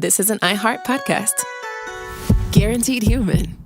This is an iHeart podcast. Guaranteed human.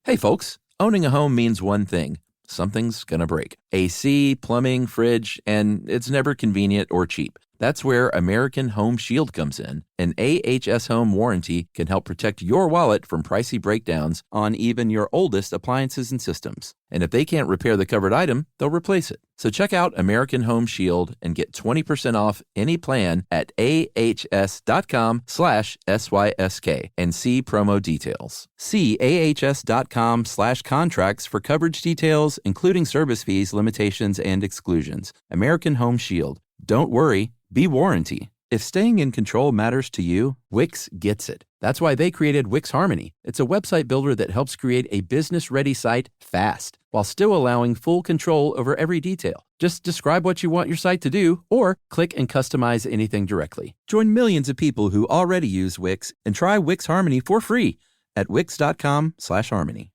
Hey folks, owning a home means one thing. Something's gonna break. AC, plumbing, fridge, and it's never convenient or cheap. That's where American Home Shield comes in. An AHS Home warranty can help protect your wallet from pricey breakdowns on even your oldest appliances and systems. And if they can't repair the covered item, they'll replace it. So check out American Home Shield and get 20% off any plan at ahs.com/SYSK and see promo details. See ahs.com/contracts for coverage details, including service fees, limitations, and exclusions. American Home Shield. Don't worry, be warranty. If staying in control matters to you, Wix gets it. That's why they created Wix Harmony. It's a website builder that helps create a business-ready site fast, while still allowing full control over every detail. Just describe what you want your site to do, or click and customize anything directly. Join millions of people who already use Wix and try Wix Harmony for free at wix.com/harmony.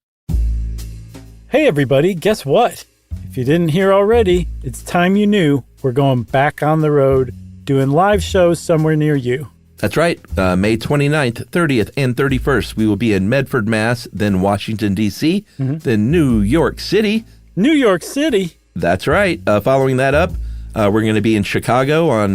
Hey everybody, guess what? If you didn't hear already, it's time you knew. We're going back on the road, doing live shows somewhere near you. That's right. May 29th, 30th, and 31st, we will be in Medford, Mass., then Washington, D.C., then New York City. New York City? That's right. Following that up, we're going to be in Chicago on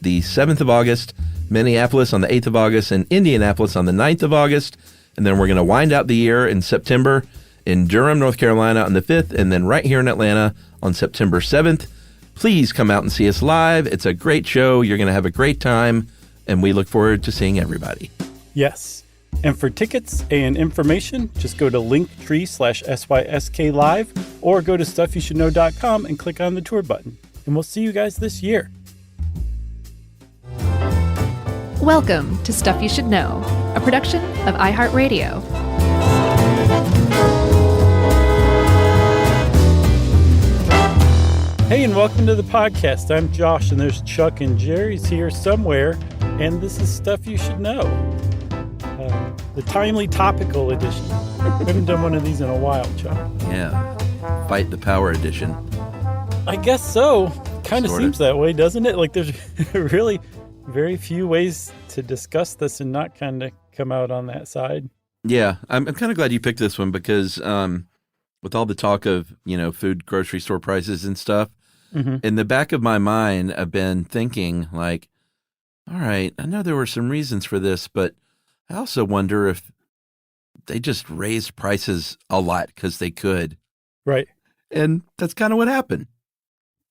the 7th of August, Minneapolis on the 8th of August, and Indianapolis on the 9th of August. And then we're going to wind out the year in September in Durham, North Carolina on the 5th, and then right here in Atlanta on September 7th. Please come out and see us live. It's a great show. You're going to have a great time, and we look forward to seeing everybody. Yes. And for tickets and information, just go to linktree/SYSK Live or go to stuffyoushouldknow.com and click on the tour button. And we'll see you guys this year. Welcome to Stuff You Should Know, a production of iHeartRadio. Hey, and welcome to the podcast. I'm Josh, and there's Chuck and Jerry's here somewhere, and this is Stuff You Should Know, the timely topical edition. We haven't done one of these in a while, Chuck. Yeah, Fight the Power edition. I guess so. Kind of seems that way, doesn't it? Like there's really very few ways to discuss this and not kind of come out on that side. Yeah, I'm kind of glad you picked this one because with all the talk of, food, grocery store prices and stuff, in the back of my mind, I've been thinking like, all right, I know there were some reasons for this, but I also wonder if they just raised prices a lot because they could. Right. And that's kind of what happened.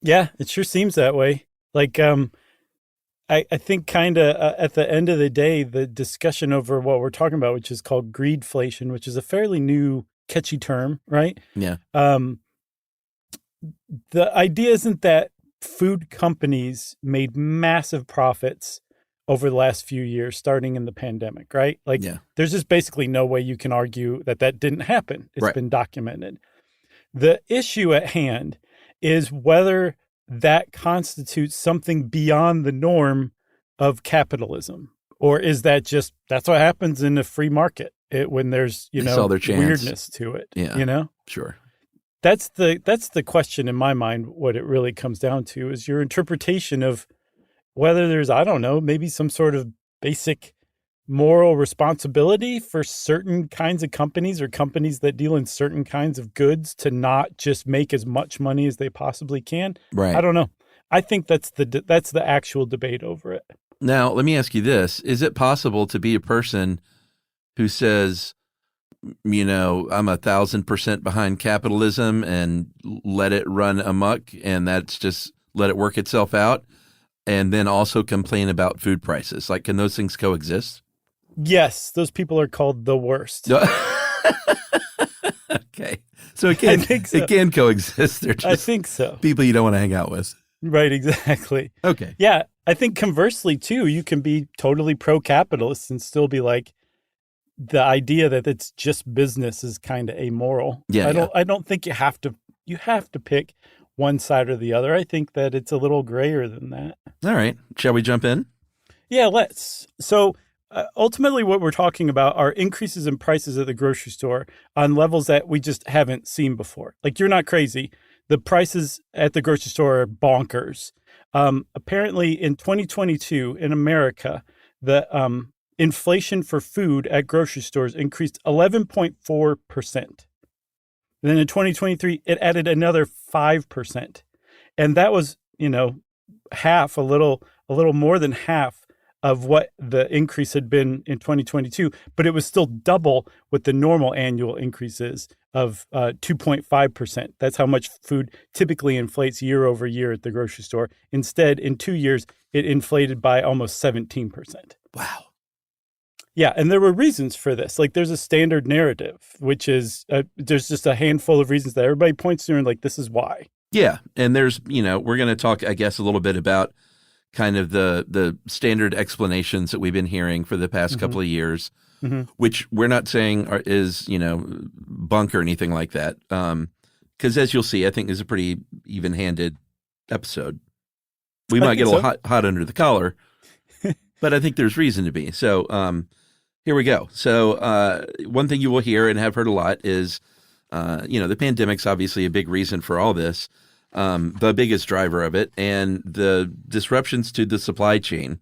Yeah, it sure seems that way. Like, I think kind of at the end of the day, the discussion over what we're talking about, which is called greedflation, which is a fairly new, catchy term, right? Yeah. The idea isn't that food companies made massive profits over the last few years, starting in the pandemic, right? Like, there's just basically no way you can argue that that didn't happen. It's been documented. The issue at hand is whether that constitutes something beyond the norm of capitalism, or is that just, that's what happens in a free market when there's, weirdness to it, Sure. That's the question in my mind. What it really comes down to is your interpretation of whether there's, I don't know, maybe some sort of basic moral responsibility for certain kinds of companies or companies that deal in certain kinds of goods to not just make as much money as they possibly can. Right. I don't know. I think that's the actual debate over it. Now, let me ask you this. Is it possible to be a person who says, I'm 1,000% behind capitalism and let it run amok, and that's just let it work itself out, and then also complain about food prices? Like, can those things coexist? Yes, those people are called the worst. Okay. So it can coexist. They're just I think so. People you don't want to hang out with. Right, exactly. Okay. Yeah, I think conversely, too, you can be totally pro-capitalist and still be like, the idea that it's just business is kind of amoral. Yeah, I don't think you have to pick one side or the other. I think that it's a little grayer than that. All right. Shall we jump in? Yeah, let's. So ultimately what we're talking about are increases in prices at the grocery store on levels that we just haven't seen before. Like, you're not crazy. The prices at the grocery store are bonkers. Apparently in 2022 in America, the inflation for food at grocery stores increased 11.4%. Then in 2023, it added another 5%. And that was, half, a little more than half of what the increase had been in 2022, but it was still double what the normal annual increase is of 2.5%. That's how much food typically inflates year over year at the grocery store. Instead, in 2 years, it inflated by almost 17%. Wow. Yeah, and there were reasons for this. Like, there's a standard narrative, which is there's just a handful of reasons that everybody points to and like, this is why. Yeah, and there's, we're going to talk, I guess, a little bit about kind of the standard explanations that we've been hearing for the past couple of years, which we're not saying is, bunk or anything like that. Because as you'll see, I think this is a pretty even-handed episode. We might get a little hot under the collar, but I think there's reason to be. So here we go. So one thing you will hear and have heard a lot is, the pandemic's obviously a big reason for all this. The biggest driver of it, and the disruptions to the supply chain,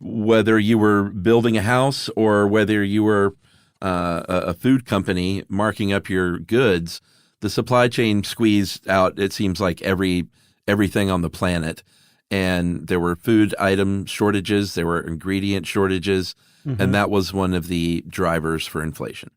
whether you were building a house or whether you were a food company marking up your goods, the supply chain squeezed out, it seems like, everything on the planet. And there were food item shortages, there were ingredient shortages, and that was one of the drivers for inflation.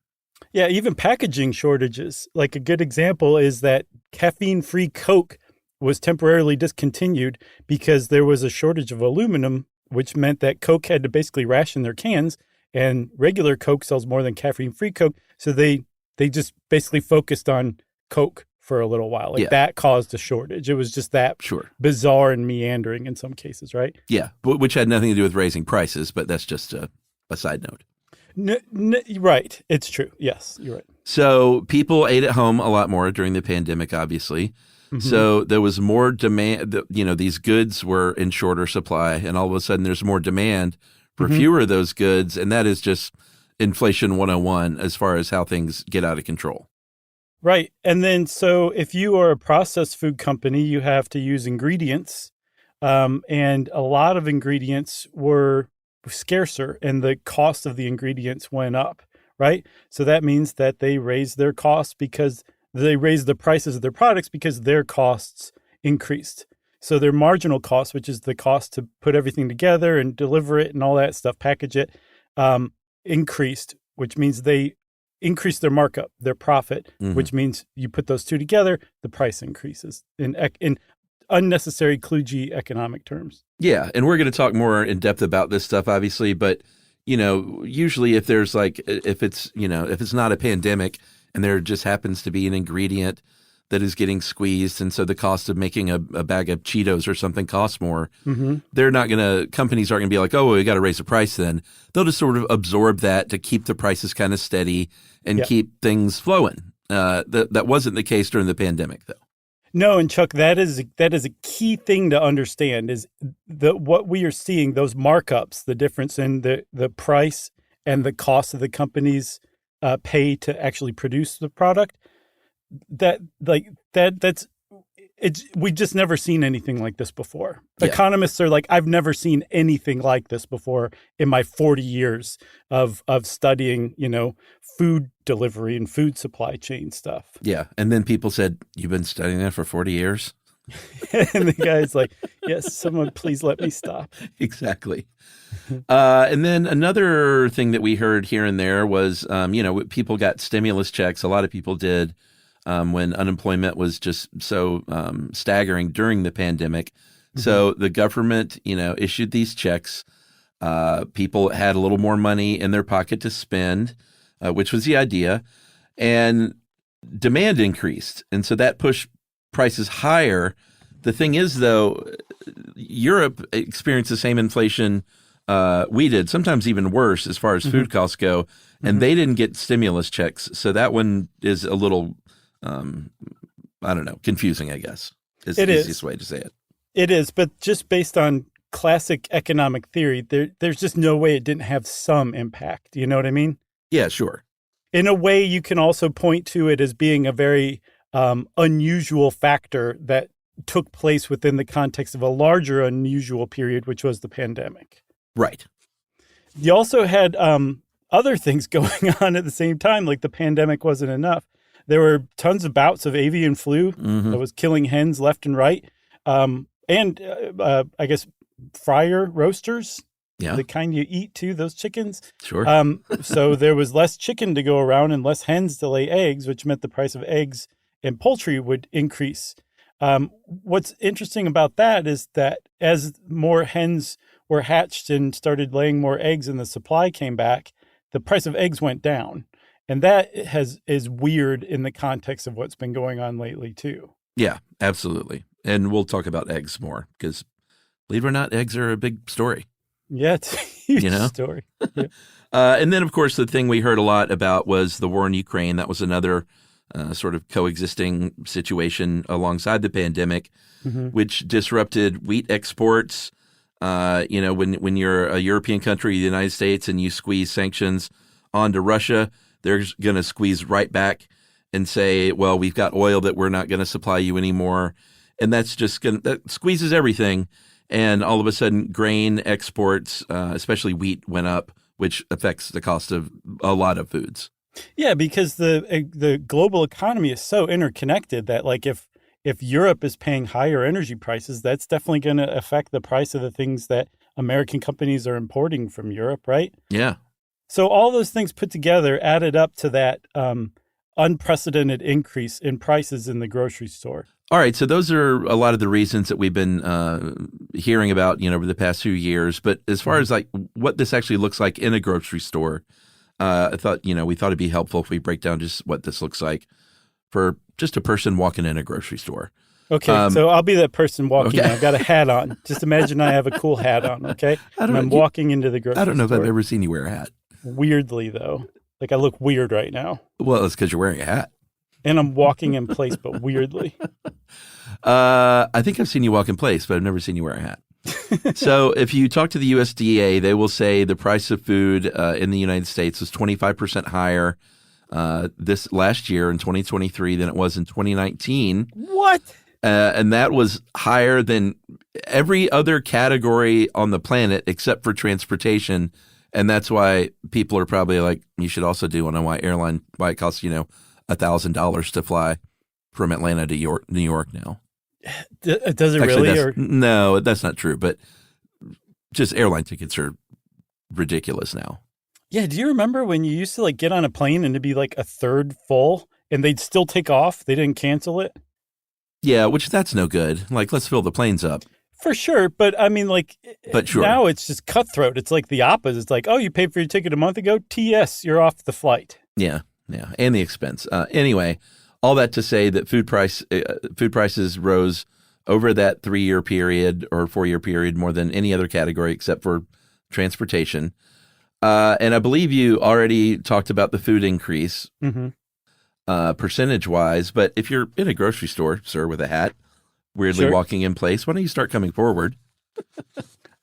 Yeah, even packaging shortages. Like, a good example is that caffeine-free Coke was temporarily discontinued because there was a shortage of aluminum, which meant that Coke had to basically ration their cans, and regular Coke sells more than caffeine-free Coke. So they just basically focused on Coke for a little while. Like, that caused a shortage. It was just that bizarre and meandering in some cases, right? Yeah, which had nothing to do with raising prices, but that's just a side note. Right. It's true. Yes, you're right. So people ate at home a lot more during the pandemic, obviously. So there was more demand. These goods were in shorter supply, and all of a sudden there's more demand for fewer of those goods. And that is just inflation 101 as far as how things get out of control. Right. And then, so if you are a processed food company, you have to use ingredients. And a lot of ingredients were scarcer, and the cost of the ingredients went up, right? So that means that they raised their costs because they raised the prices of their products because their costs increased. So their marginal cost, which is the cost to put everything together and deliver it and all that stuff, package it, increased, which means they increased their markup, their profit, which means you put those two together, the price increases in unnecessary kludgy economic terms. Yeah, and we're going to talk more in depth about this stuff, obviously, but usually if there's if it's not a pandemic and there just happens to be an ingredient that is getting squeezed, and so the cost of making a bag of Cheetos or something costs more, companies aren't going to be like, oh, well, we got to raise the price then. They'll just sort of absorb that to keep the prices kind of steady and keep things flowing. That wasn't the case during the pandemic, though. No, and Chuck, that is a key thing to understand is what we are seeing, those markups, the difference in the price and the cost of the companies pay to actually produce the product. We've just never seen anything like this before. Yeah. Economists are like, I've never seen anything like this before in my 40 years of studying, food delivery and food supply chain stuff. Yeah. And then people said, you've been studying that for 40 years? And the guy's like, yes, someone please let me stop. Exactly. And then another thing that we heard here and there was, people got stimulus checks. A lot of people did. When unemployment was just so staggering during the pandemic. So the government, issued these checks. People had a little more money in their pocket to spend, which was the idea. And demand increased. And so that pushed prices higher. The thing is, though, Europe experienced the same inflation we did, sometimes even worse as far as food costs go. And they didn't get stimulus checks. So that one is a little confusing, I guess, is the easiest way to say it. It is, but just based on classic economic theory, there's just no way it didn't have some impact. You know what I mean? Yeah, sure. In a way, you can also point to it as being a very unusual factor that took place within the context of a larger unusual period, which was the pandemic. Right. You also had other things going on at the same time, like the pandemic wasn't enough. There were tons of bouts of avian flu that was killing hens left and right. And I guess fryer roasters, the kind you eat too, those chickens. Sure. So there was less chicken to go around and less hens to lay eggs, which meant the price of eggs and poultry would increase. What's interesting about that is that as more hens were hatched and started laying more eggs and the supply came back, the price of eggs went down. And that is weird in the context of what's been going on lately, too. Yeah, absolutely. And we'll talk about eggs more because, believe it or not, eggs are a big story. Yeah, it's a huge story. Yeah. And then, of course, the thing we heard a lot about was the war in Ukraine. That was another sort of coexisting situation alongside the pandemic, which disrupted wheat exports. When you're a European country, the United States, and you squeeze sanctions onto Russia, they're going to squeeze right back and say, well, we've got oil that we're not going to supply you anymore. And that squeezes everything. And all of a sudden, grain exports, especially wheat, went up, which affects the cost of a lot of foods. Yeah, because the global economy is so interconnected that, like, if Europe is paying higher energy prices, that's definitely going to affect the price of the things that American companies are importing from Europe, right? Yeah. So all those things put together added up to that unprecedented increase in prices in the grocery store. All right. So those are a lot of the reasons that we've been hearing about, over the past few years. But as far as like what this actually looks like in a grocery store, I thought, we thought it'd be helpful if we break down just what this looks like for just a person walking in a grocery store. Okay, so I'll be that person walking. Okay. I've got a hat on. Just imagine I have a cool hat on, okay? I'm walking into the grocery store. I don't know if I've ever seen you wear a hat. Weirdly, though. Like, I look weird right now. Well, it's because you're wearing a hat. And I'm walking in place, but weirdly. I think I've seen you walk in place, but I've never seen you wear a hat. So if you talk to the USDA, they will say the price of food in the United States was 25% higher this last year in 2023 than it was in 2019. What? And that was higher than every other category on the planet except for transportation. And that's why people are probably like, you should also do on a white airline, why it costs, $1,000 to fly from Atlanta to New York now. Does it Actually, really? No, that's not true. But just airline tickets are ridiculous now. Yeah. Do you remember when you used to get on a plane and it'd be like a third full and they'd still take off? They didn't cancel it? Yeah, which that's no good. Let's fill the planes up. For sure. But I mean, but sure. Now it's just cutthroat. It's like the opposite. It's like, oh, you paid for your ticket a month ago? TS, you're off the flight. Yeah. And the expense. Anyway, all that to say that food prices rose over that 3-year period or 4-year period more than any other category except for transportation. And I believe you already talked about the food increase percentage-wise. But if you're in a grocery store, sir, with a hat, weirdly walking in place, why don't you start coming forward?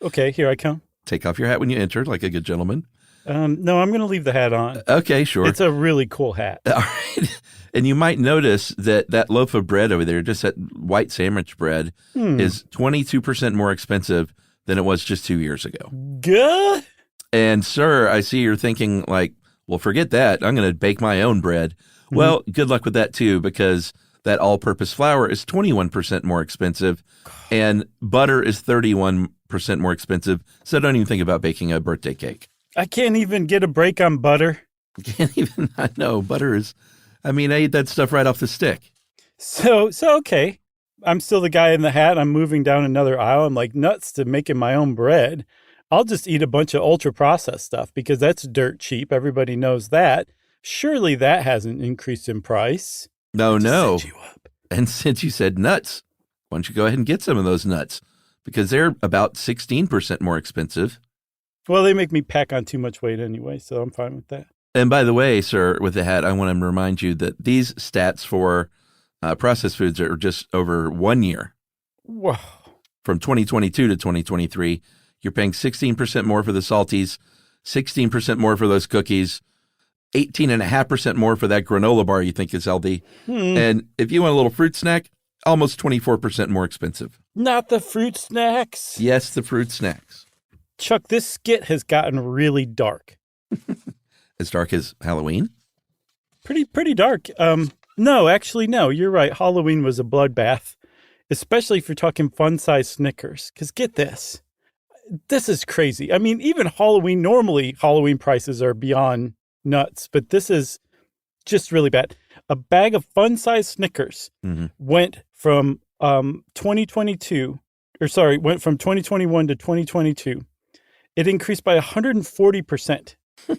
Okay, here I come. Take off your hat when you enter, like a good gentleman. No, I'm going to leave the hat on. Okay, sure. It's a really cool hat. All right. And you might notice that loaf of bread over there, just that white sandwich bread, is 22% more expensive than it was just 2 years ago. Good. And, sir, I see you're thinking well, forget that. I'm going to bake my own bread. Mm-hmm. Well, good luck with that, too, because that all-purpose flour is 21% more expensive, and butter is 31% more expensive. So don't even think about baking a birthday cake. I can't even get a break on butter. I know, butter is, I ate that stuff right off the stick. So okay. I'm still the guy in the hat. I'm moving down another aisle. I'm like nuts to making my own bread. I'll just eat a bunch of ultra-processed stuff because that's dirt cheap. Everybody knows that. Surely that hasn't increased in price. No. Set you up. And since you said nuts, why don't you go ahead and get some of those nuts? Because they're about 16% more expensive. Well, they make me pack on too much weight anyway, so I'm fine with that. And by the way, sir, with the hat, I want to remind you that these stats for processed foods are just over 1 year. Whoa. From 2022 to 2023, you're paying 16% more for the salties, 16% more for those cookies, 18.5% more for that granola bar you think is healthy. And if you want a little fruit snack, almost 24% more expensive. Not the fruit snacks? Yes, the fruit snacks. Chuck, this skit has gotten really dark. As dark as Halloween? Pretty dark. No, actually, no. You're right. Halloween was a bloodbath, especially if you're talking fun-sized Snickers. Because get this. This is crazy. I mean, even Halloween, normally Halloween prices are beyond nuts, but this is just really bad. A bag of fun-sized Snickers went from 2021 to 2022. It increased by 140%.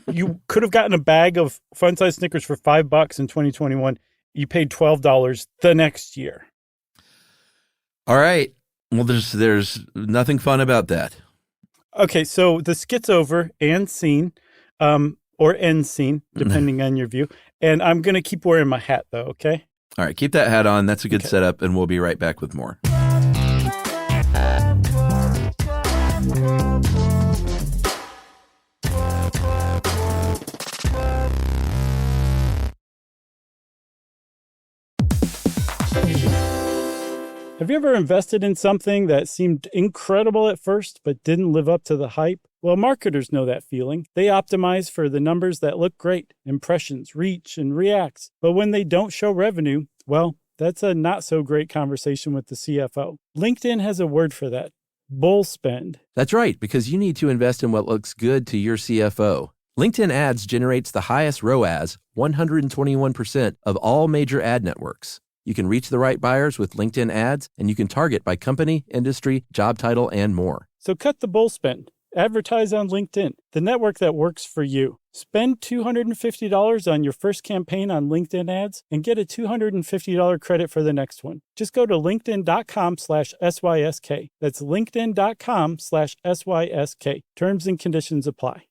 You could have gotten a bag of fun-sized Snickers for $5 in 2021. You paid $12 the next year. All right. Well, there's nothing fun about that. Okay, so the skit's over and scene, or end scene, depending on your view. And I'm going to keep wearing my hat, though, okay? All right, keep that hat on. That's a good setup, and we'll be right back with more. Have you ever invested in something that seemed incredible at first but didn't live up to the hype? Well, marketers know that feeling. They optimize for the numbers that look great, impressions, reach, and reacts. But when they don't show revenue, well, that's a not so great conversation with the CFO. LinkedIn has a word for that: bull spend. That's right, because you need to invest in what looks good to your CFO. LinkedIn Ads generates the highest ROAS, 121% of all major ad networks. You can reach the right buyers with LinkedIn Ads, and you can target by company, industry, job title, and more. So cut the bull spend. Advertise on LinkedIn, the network that works for you. Spend $250 on your first campaign on LinkedIn Ads and get a $250 credit for the next one. Just go to linkedin.com/SYSK. That's linkedin.com/SYSK. Terms and conditions apply.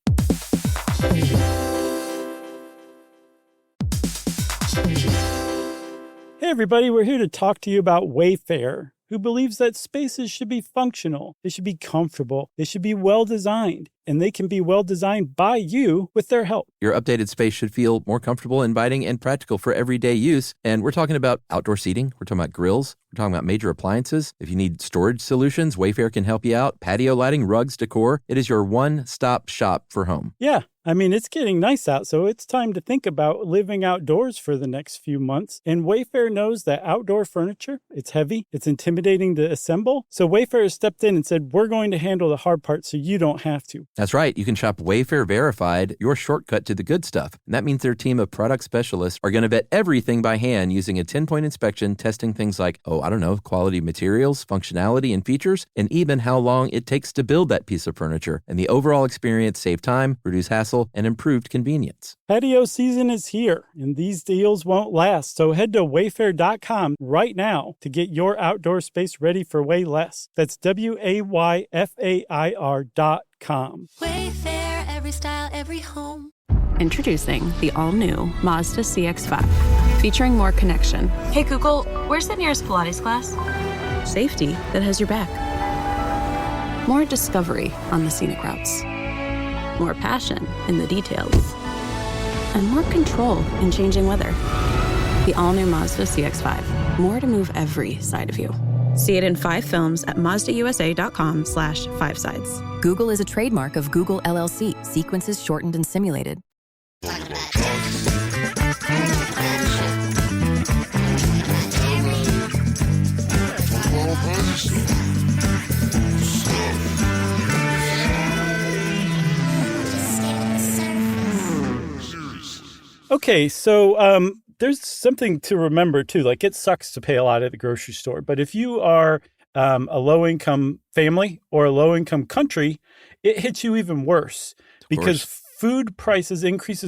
Hey everybody, we're here to talk to you about Wayfair, who believes that spaces should be functional, they should be comfortable, they should be well-designed, and they can be well-designed by you with their help. Your updated space should feel more comfortable, inviting, and practical for everyday use. And we're talking about outdoor seating, we're talking about grills, we're talking about major appliances. If you need storage solutions, Wayfair can help you out. Patio lighting, rugs, decor. It is your one-stop shop for home. Yeah. I mean, it's getting nice out, so it's time to think about living outdoors for the next few months. And Wayfair knows that outdoor furniture, it's heavy, it's intimidating to assemble. So Wayfair has stepped in and said, we're going to handle the hard part so you don't have to. That's right. You can shop Wayfair Verified, your shortcut to the good stuff. And that means their team of product specialists are going to vet everything by hand using a 10-point inspection, testing things like, quality materials, functionality, and features, and even how long it takes to build that piece of furniture. And the overall experience save time, reduce hassle, and improved convenience. Patio season is here, and these deals won't last. So head to wayfair.com right now to get your outdoor space ready for way less. That's WAYFAIR.com. Wayfair, every style, every home. Introducing the all-new Mazda CX-5, featuring more connection. Hey Google, where's the nearest Pilates class? Safety that has your back. More discovery on the scenic routes. More passion in the details. And more control in changing weather. The all-new Mazda CX-5. More to move every side of you. See it in 5 films at MazdaUSA.com/5sides. Google is a trademark of Google LLC. Sequences shortened and simulated. Okay, so there's something to remember, too. Like, it sucks to pay a lot at the grocery store. But if you are a low-income family or a low-income country, it hits you even worse. Because increases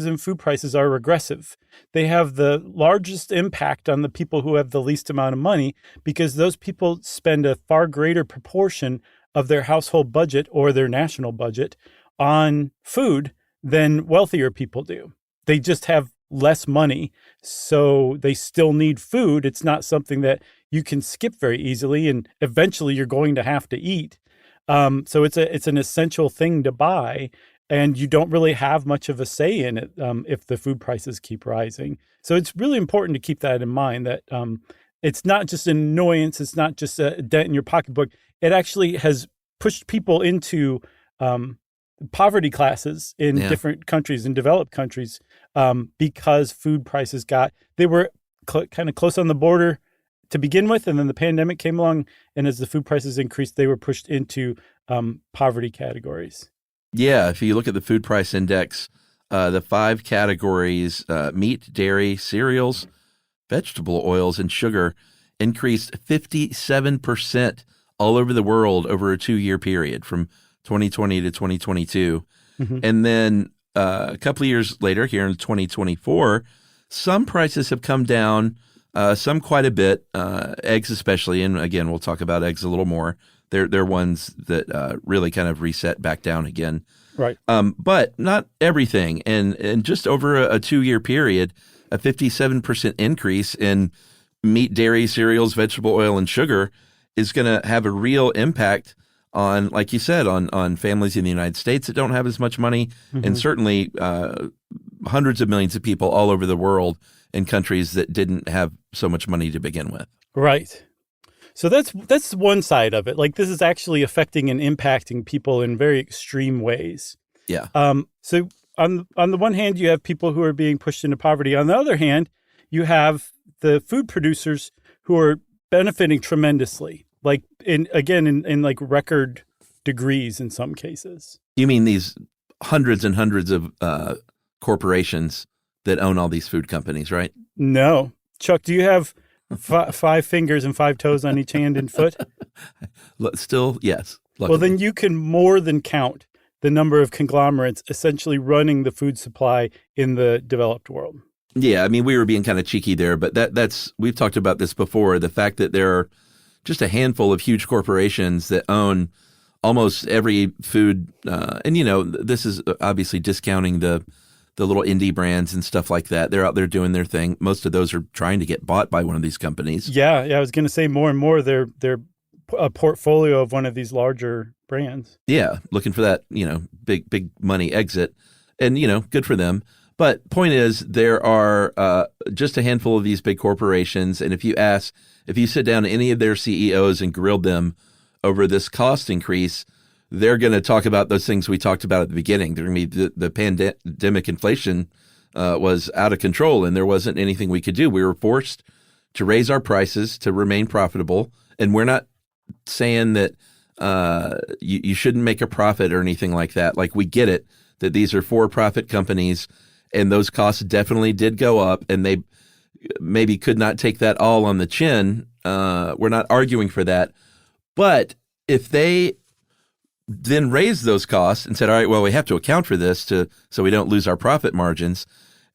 in food prices are regressive. They have the largest impact on the people who have the least amount of money because those people spend a far greater proportion of their household budget or their national budget on food than wealthier people do. They just have less money, so they still need food. It's not something that you can skip very easily, and eventually you're going to have to eat. So it's an essential thing to buy, and you don't really have much of a say in it if the food prices keep rising. So it's really important to keep that in mind, that it's not just an annoyance. It's not just a dent in your pocketbook. It actually has pushed people into poverty classes in different countries, in developed countries, because food prices they were kind of close on the border to begin with, and then the pandemic came along, and as the food prices increased, they were pushed into poverty categories. Yeah, if you look at the food price index, the 5 categories, meat, dairy, cereals, vegetable oils, and sugar, increased 57% all over the world over a 2-year period from 2020 to 2022. Mm-hmm. And then a couple of years later, here in 2024, some prices have come down, some quite a bit, eggs especially. And again, we'll talk about eggs a little more. They're ones that really kind of reset back down again. Right. But not everything. And just over a 2-year period, a 57% increase in meat, dairy, cereals, vegetable oil, and sugar is going to have a real impact on, like you said, on families in the United States that don't have as much money, and certainly hundreds of millions of people all over the world in countries that didn't have so much money to begin with. Right. So that's one side of it. Like, this is actually affecting and impacting people in very extreme ways. Yeah. So on the one hand, you have people who are being pushed into poverty. On the other hand, you have the food producers who are benefiting tremendously, like in like record degrees in some cases. You mean these hundreds and hundreds of corporations that own all these food companies, right? No. Chuck, do you have 5 fingers and 5 toes on each hand and foot? Still, yes. Luckily. Well, then you can more than count the number of conglomerates essentially running the food supply in the developed world. Yeah, I mean, we were being kind of cheeky there, but that's we've talked about this before, the fact that there are just a handful of huge corporations that own almost every food, and this is obviously discounting the little indie brands and stuff like that. They're out there doing their thing. Most of those are trying to get bought by one of these companies. Yeah, I was going to say more and more they're a portfolio of one of these larger brands. Yeah, looking for that, big money exit, and good for them. But point is, there are just a handful of these big corporations, and if you sit down to any of their CEOs and grilled them over this cost increase, they're going to talk about those things we talked about at the beginning. They're going to be the pandemic inflation was out of control, and there wasn't anything we could do. We were forced to raise our prices to remain profitable, and we're not saying that you shouldn't make a profit or anything like that. Like, we get it that these are for-profit companies, and those costs definitely did go up, and they maybe could not take that all on the chin. We're not arguing for that. But if they then raised those costs and said, all right, well, we have to account for this so we don't lose our profit margins,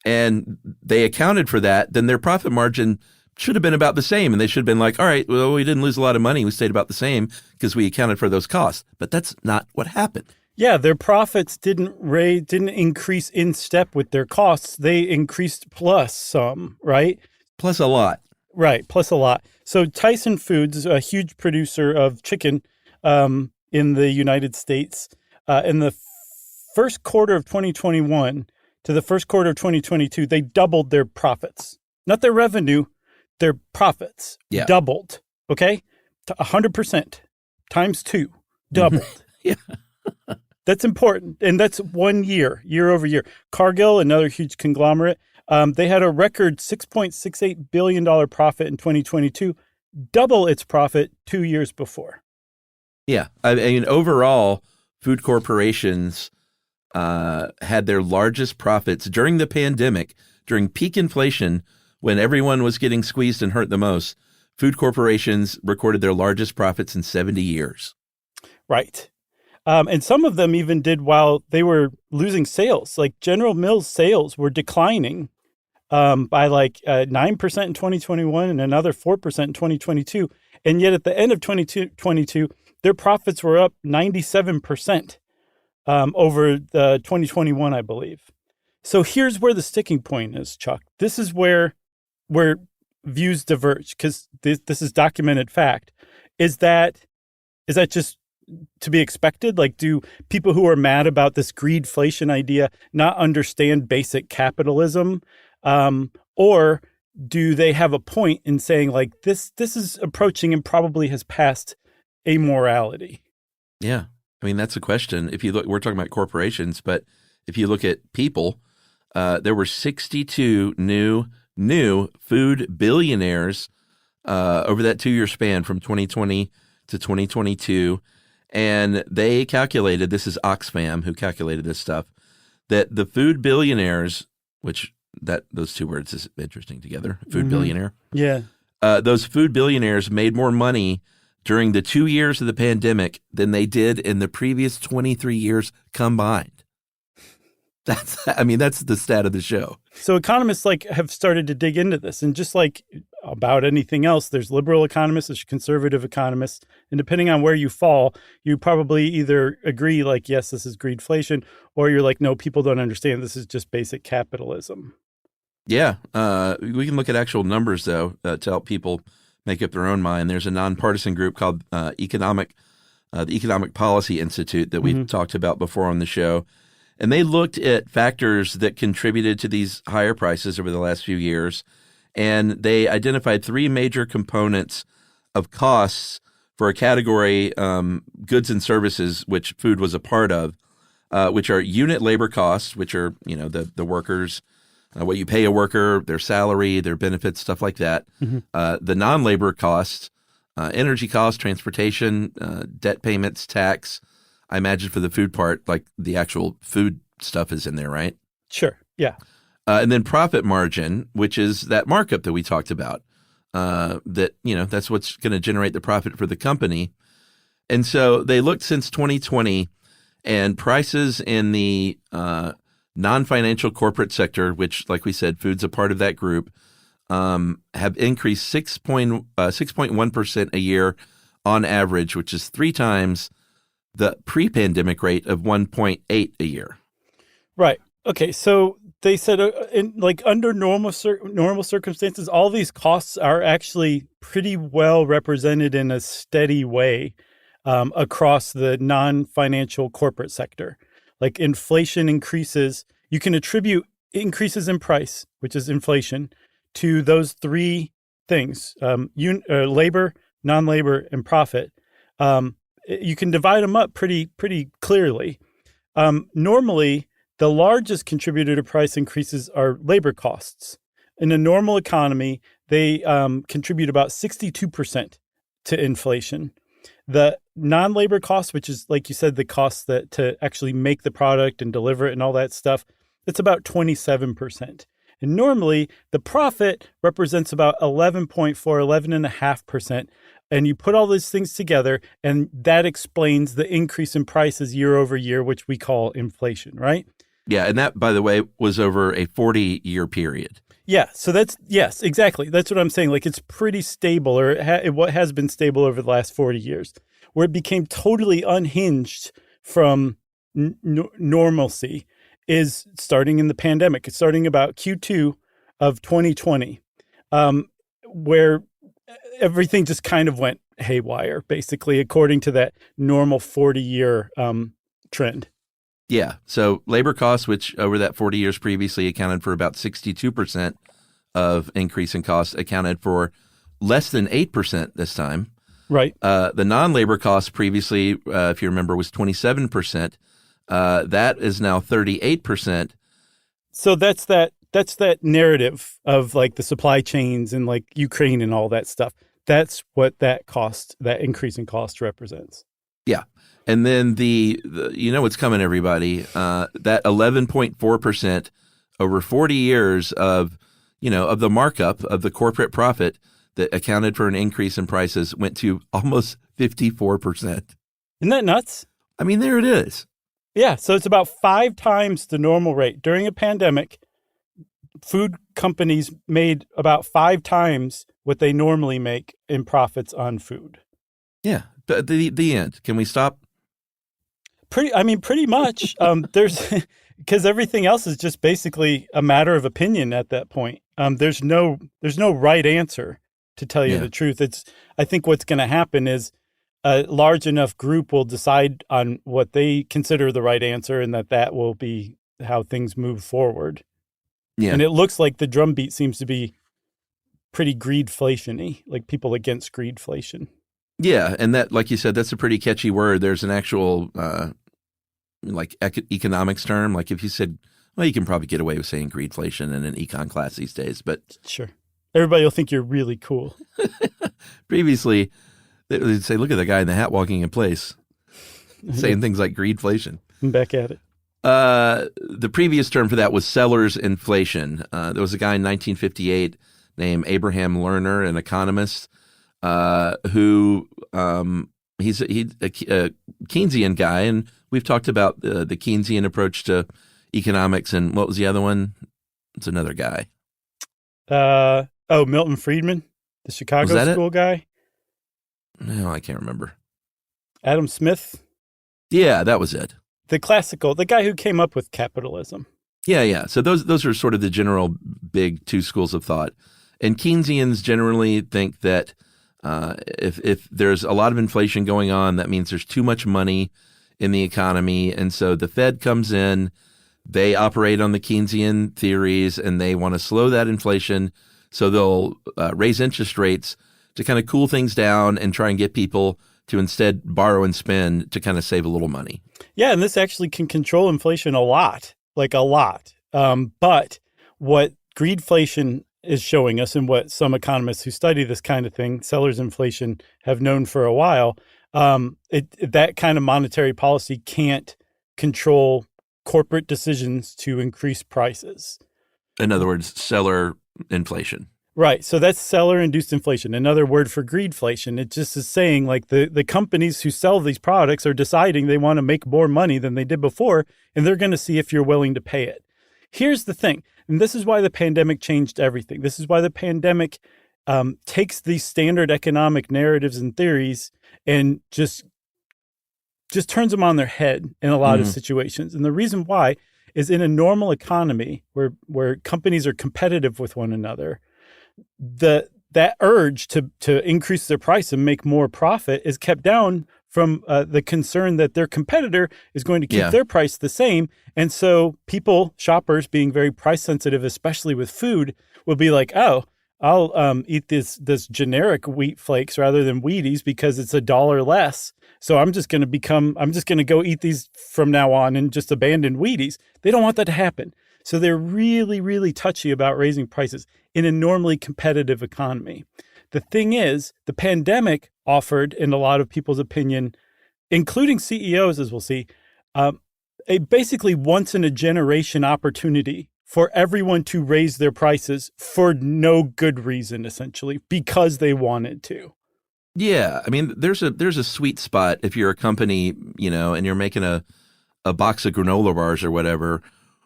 and they accounted for that, then their profit margin should have been about the same. And they should have been like, all right, well, we didn't lose a lot of money. We stayed about the same because we accounted for those costs. But that's not what happened. Yeah, their profits didn't increase in step with their costs. They increased plus some, right? Plus a lot. Right, plus a lot. So Tyson Foods, a huge producer of chicken in the United States, in the first quarter of 2021 to the first quarter of 2022, they doubled their profits. Not their revenue, their profits. Yeah. Doubled, okay? 100% times 2, doubled. Yeah. That's important. And that's 1 year over year. Cargill, another huge conglomerate, they had a record $6.68 billion profit in 2022, double its profit 2 years before. Yeah. I mean, overall, food corporations had their largest profits during the pandemic, during peak inflation, when everyone was getting squeezed and hurt the most. Food corporations recorded their largest profits in 70 years. Right. And some of them even did while they were losing sales. Like General Mills sales were declining by like 9% in 2021 and another 4% in 2022. And yet at the end of 2022, their profits were up 97% over the 2021, I believe. So here's where the sticking point is, Chuck. This is where views diverge, because this is documented fact. Is that just to be expected? Like, do people who are mad about this greedflation idea not understand basic capitalism? Or do they have a point in saying, like, this is approaching and probably has passed amorality? Yeah. I mean, that's a question. If you look, we're talking about corporations, but if you look at people, there were 62 new food billionaires over that 2-year span from 2020 to 2022. And they calculated, this is Oxfam who calculated this stuff, that the food billionaires, which those two words is interesting together, food billionaire. Yeah. Those food billionaires made more money during the 2 years of the pandemic than they did in the previous 23 years combined. That's the stat of the show. So economists have started to dig into this, and just like about anything else, there's liberal economists, there's conservative economists, and depending on where you fall, you probably either agree yes, this is greedflation, or you're like, no, people don't understand. This is just basic capitalism. Yeah, we can look at actual numbers though to help people make up their own mind. There's a nonpartisan group called the Economic Policy Institute that we've talked about before on the show. And they looked at factors that contributed to these higher prices over the last few years. And they identified 3 major components of costs for a category, goods and services, which food was a part of, which are unit labor costs, which are, the workers, what you pay a worker, their salary, their benefits, stuff like that. The non-labor costs, energy costs, transportation, debt payments, tax. I imagine for the food part, the actual food stuff is in there, right? Sure. Yeah. And then profit margin, which is that markup that we talked about, that's what's going to generate the profit for the company. And so they looked since 2020, and prices in the non-financial corporate sector, which, like we said, food's a part of that group, have increased 6.1% a year on average, which is 3 times the pre-pandemic rate of 1.8 a year. Right. Okay. So they said under normal circumstances, all these costs are actually pretty well represented in a steady way across the non-financial corporate sector. Inflation increases, you can attribute increases in price, which is inflation, to those 3 things, labor, non-labor, and profit. You can divide them up pretty clearly. Normally, the largest contributor to price increases are labor costs. In a normal economy, they contribute about 62% to inflation. The non-labor costs, which is, like you said, the costs to actually make the product and deliver it and all that stuff, it's about 27%. And normally, the profit represents about 11.5%. And you put all these things together, and that explains the increase in prices year over year, which we call inflation, right? Yeah, and that, by the way, was over a 40-year period. Yeah, so yes, exactly. That's what I'm saying. It's pretty stable, or what has been stable over the last 40 years, where it became totally unhinged from normalcy is starting in the pandemic. It's starting about Q2 of 2020, where everything just kind of went haywire, basically, according to that normal 40-year trend. Yeah. So labor costs, which over that 40 years previously accounted for about 62% of increase in costs, accounted for less than 8% this time. Right. The non-labor costs previously, if you remember, was 27%. That is now 38%. So that's that narrative of the supply chains and Ukraine and all that stuff. That's what that increase in cost represents. Yeah. And then the what's coming, everybody, that 11.4% over 40 years of the markup of the corporate profit that accounted for an increase in prices went to almost 54%. Isn't that nuts? I mean, there it is. Yeah. So it's about 5 times the normal rate. During a pandemic, food companies made about 5 times what they normally make in profits on food. Yeah. The end. Can we stop? Pretty much. There's because everything else is just basically a matter of opinion at that point. There's no right answer, to tell you the truth. I think what's going to happen is a large enough group will decide on what they consider the right answer, and that will be how things move forward. Yeah. And it looks like the drumbeat seems to be pretty greedflation-y, like people against greedflation. Yeah, and that, like you said, that's a pretty catchy word. There's an actual economics term. Like if you said, well, you can probably get away with saying greedflation in an econ class these days, but sure, everybody will think you're really cool. Previously, they'd say, "Look at the guy in the hat walking in place," saying things like greedflation. I'm back at it. The previous term for that was seller's inflation. There was a guy in 1958 named Abraham Lerner, an economist, who he's a Keynesian guy, and we've talked about the Keynesian approach to economics. And what was the other one? It's another guy. Milton Friedman, the Chicago school guy. No, I can't remember. Adam Smith. Yeah, that was it. The guy who came up with capitalism. Yeah. So those are sort of the general big two schools of thought. And Keynesians generally think that if there's a lot of inflation going on, that means there's too much money in the economy. And so the Fed comes in, they operate on the Keynesian theories, and they want to slow that inflation. So they'll raise interest rates to kind of cool things down and try and get people to instead borrow and spend to kind of save a little money. Yeah, and this actually can control inflation a lot. But what greedflation is showing us, and what some economists who study this kind of thing, seller's inflation, have known for a while, that kind of monetary policy can't control corporate decisions to increase prices. In other words, seller inflation. Right. So that's seller-induced inflation, another word for greedflation. It just is saying like the companies who sell these products are deciding they want to make more money than they did before, and they're going to see if you're willing to pay it. Here's the thing, and this is why the pandemic changed everything. This is why the pandemic takes these standard economic narratives and theories and just turns them on their head in a lot of situations. And the reason why is in a normal economy where companies are competitive with one another, that urge to increase their price and make more profit is kept down from the concern that their competitor is going to keep their price the same. And so shoppers being very price sensitive, especially with food, will be like, oh, I'll eat this generic wheat flakes rather than Wheaties because it's $1 less. So I'm just going to go eat these from now on and just abandon Wheaties. They don't want that to happen. So they're really, really touchy about raising prices in a normally competitive economy. The thing is, the pandemic offered, in a lot of people's opinion, including CEOs, as we'll see, a basically once-in-a-generation opportunity for everyone to raise their prices for no good reason, essentially, because they wanted to. Yeah, I mean, there's a sweet spot if you're a company, and you're making a box of granola bars or whatever,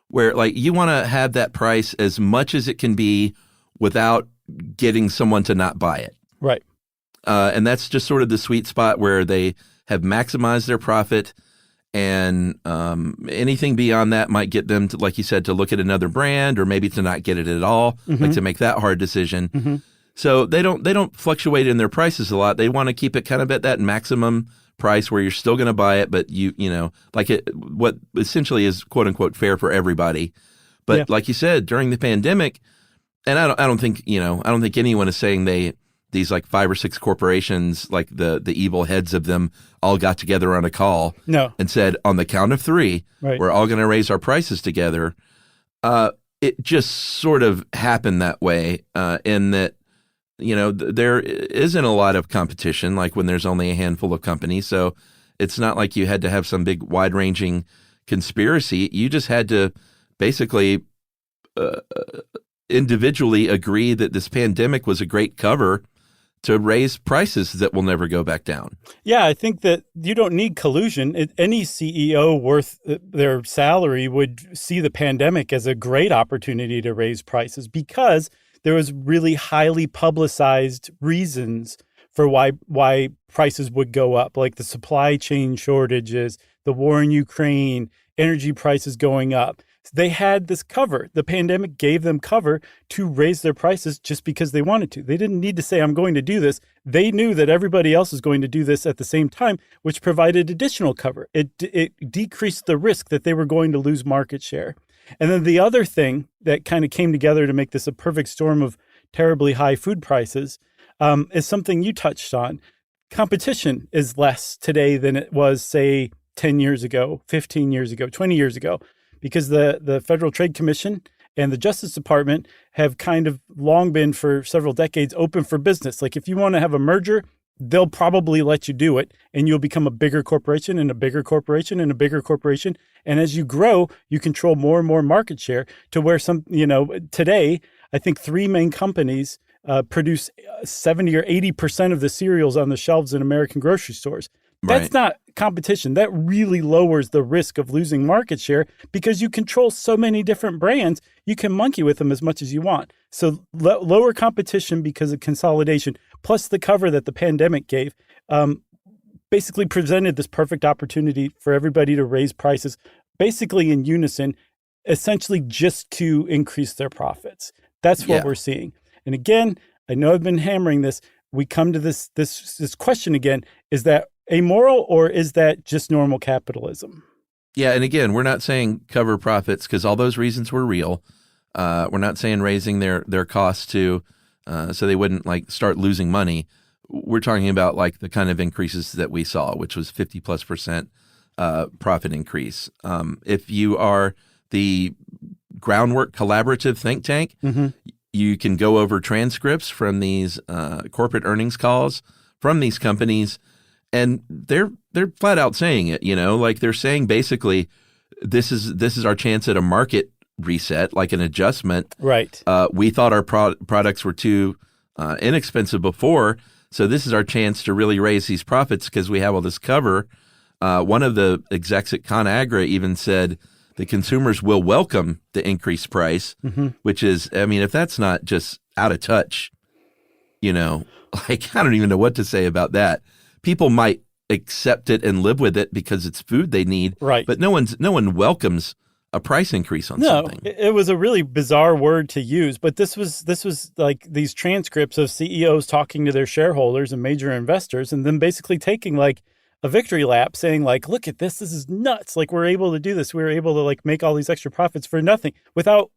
where like you want to have that price as much as it can be without getting someone to not buy it. Right. And that's just sort of the sweet spot where they have maximized their profit, and anything beyond that might get them to, like you said, to look at another brand, or maybe to not get it at all, like to make that hard decision. So they don't fluctuate in their prices a lot. They want to keep it kind of at that maximum price where you're still going to buy it, but what essentially is quote unquote fair for everybody. But like you said, during the pandemic, and I don't think anyone is saying these like 5 or 6 corporations, like the evil heads of them, all got together on a call and said, on the count of 3, we're all going to raise our prices together. It just sort of happened that way, in that, there isn't a lot of competition, like when there's only a handful of companies. So it's not like you had to have some big wide-ranging conspiracy. You just had to basically individually agree that this pandemic was a great cover to raise prices that will never go back down. Yeah, I think that you don't need collusion. Any CEO worth their salary would see the pandemic as a great opportunity to raise prices, because there was really highly publicized reasons for why prices would go up, like the supply chain shortages, the war in Ukraine, energy prices going up. They had this cover. The pandemic gave them cover to raise their prices just because they wanted to. They didn't need to say, I'm going to do this. They knew that everybody else was going to do this at the same time, which provided additional cover. It decreased the risk that they were going to lose market share. And then the other thing that kind of came together to make this a perfect storm of terribly high food prices is something you touched on. competition is less today than it was, say, 10 years ago, 15 years ago, 20 years ago, because the Federal Trade Commission and the Justice Department have kind of long been, for several decades, open for business. Like if you want to have a merger, they'll probably let you do it, and you'll become a bigger corporation and a bigger corporation and a bigger corporation. And as you grow, you control more and more market share to where today, I think 3 main companies produce 70 or 80% of the cereals on the shelves in American grocery stores. That's not competition. That really lowers the risk of losing market share because you control so many different brands. You can monkey with them as much as you want. So lower competition because of consolidation, plus the cover that the pandemic gave, basically presented this perfect opportunity for everybody to raise prices, basically in unison, essentially just to increase their profits. That's what we're seeing. And again, I know I've been hammering this. We come to this question again: is that amoral, or is that just normal capitalism? Yeah, and again, we're not saying cover profits because all those reasons were real. We're not saying raising their costs to so they wouldn't like start losing money. We're talking about like the kind of increases that we saw, which was 50+% profit increase. If you are the Groundwork Collaborative think tank, you can go over transcripts from these corporate earnings calls from these companies. And they're flat out saying it, like they're saying basically this is our chance at a market reset, like an adjustment. Right. We thought our products were too inexpensive before, so this is our chance to really raise these profits because we have all this cover. One of the execs at ConAgra even said the consumers will welcome the increased price, which is, I mean, if that's not just out of touch, like I don't even know what to say about that. People might accept it and live with it because it's food they need, right? But no one welcomes a price increase on something. It was a really bizarre word to use, but this was like these transcripts of CEOs talking to their shareholders and major investors, and then basically taking like a victory lap, saying like, "Look at this! This is nuts! Like we're able to do this. We were able to like make all these extra profits for nothing without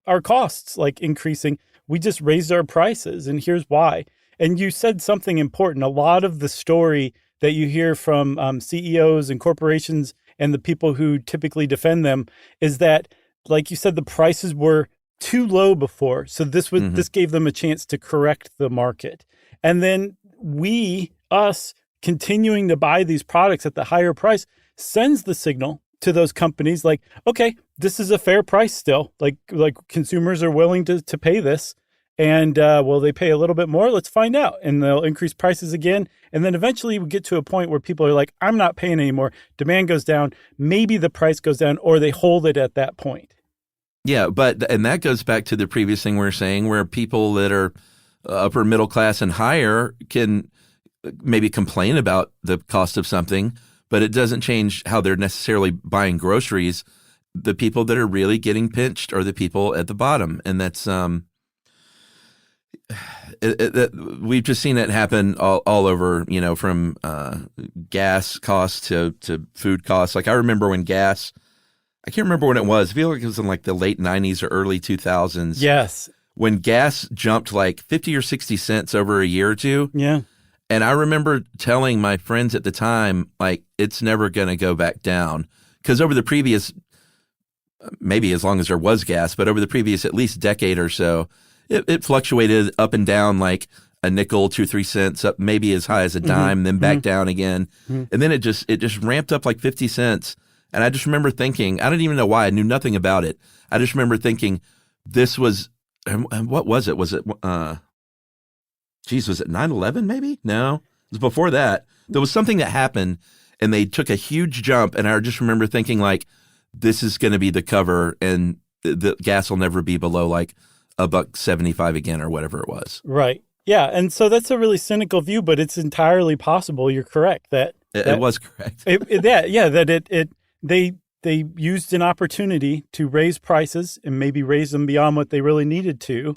our costs like increasing. We just raised our prices, and here's why." And you said something important. A lot of the story that you hear from CEOs and corporations and the people who typically defend them is that, like you said, the prices were too low before. So this gave them a chance to correct the market. And then us continuing to buy these products at the higher price sends the signal to those companies like, okay, this is a fair price still. Like consumers are willing to pay this. And will they pay a little bit more? Let's find out. And they'll increase prices again. And then eventually we get to a point where people are like, I'm not paying anymore. Demand goes down. Maybe the price goes down, or they hold it at that point. Yeah, and that goes back to the previous thing we were saying, where people that are upper middle class and higher can maybe complain about the cost of something, but it doesn't change how they're necessarily buying groceries. The people that are really getting pinched are the people at the bottom. And that's we've just seen it happen all over, from gas costs to food costs. Like I remember when gas, I can't remember when it was. I feel like it was in like the late 90s or early 2000s. Yes. When gas jumped like 50 or 60 cents over a year or two. Yeah. And I remember telling my friends at the time, like, it's never going to go back down. Because over the previous, maybe as long as there was gas, but over the previous at least decade or so, it fluctuated up and down like a nickel, 2-3 cents, up maybe as high as a dime, then back down again. And then it just ramped up like 50 cents. And I just remember thinking, I didn't even know why. I knew nothing about it. I just remember thinking this was, and what was it? Was it, was it 9/11 maybe? No, it was before that. There was something that happened and they took a huge jump. And I just remember thinking like, this is going to be the cover and the gas will never be below like $1.75 again or whatever it was. Right. Yeah. And so that's a really cynical view, but it's entirely possible. You're correct that it was correct. They used an opportunity to raise prices and maybe raise them beyond what they really needed to.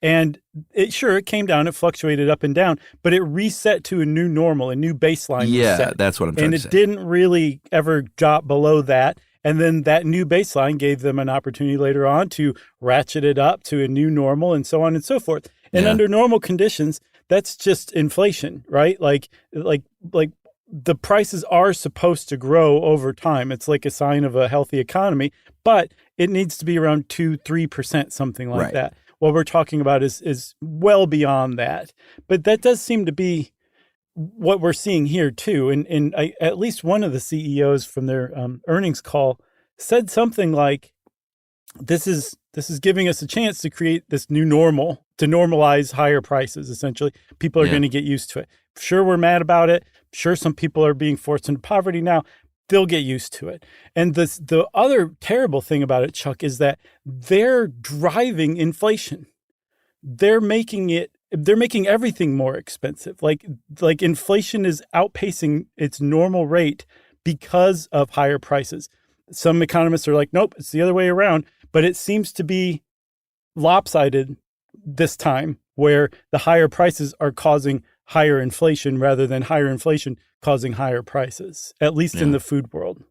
And it came down, it fluctuated up and down, but it reset to a new normal, a new baseline. Yeah, that's what I'm trying to say. And it didn't really ever drop below that. And then that new baseline gave them an opportunity later on to ratchet it up to a new normal and so on and so forth. And under normal conditions, that's just inflation, right? Like the prices are supposed to grow over time. It's like a sign of a healthy economy, but it needs to be around 2-3%, something like that. What we're talking about is well beyond that. But that does seem to be what we're seeing here too. And at least one of the CEOs from their earnings call said something like, this is giving us a chance to create this new normal, to normalize higher prices, essentially. People are going to get used to it. Sure, we're mad about it. Sure, some people are being forced into poverty now. They'll get used to it. And the other terrible thing about it, Chuck, is that they're driving inflation. They're making everything more expensive. Like inflation is outpacing its normal rate because of higher prices. Some economists are like, nope, it's the other way around. But it seems to be lopsided this time, where the higher prices are causing higher inflation rather than higher inflation causing higher prices, at least in the food world.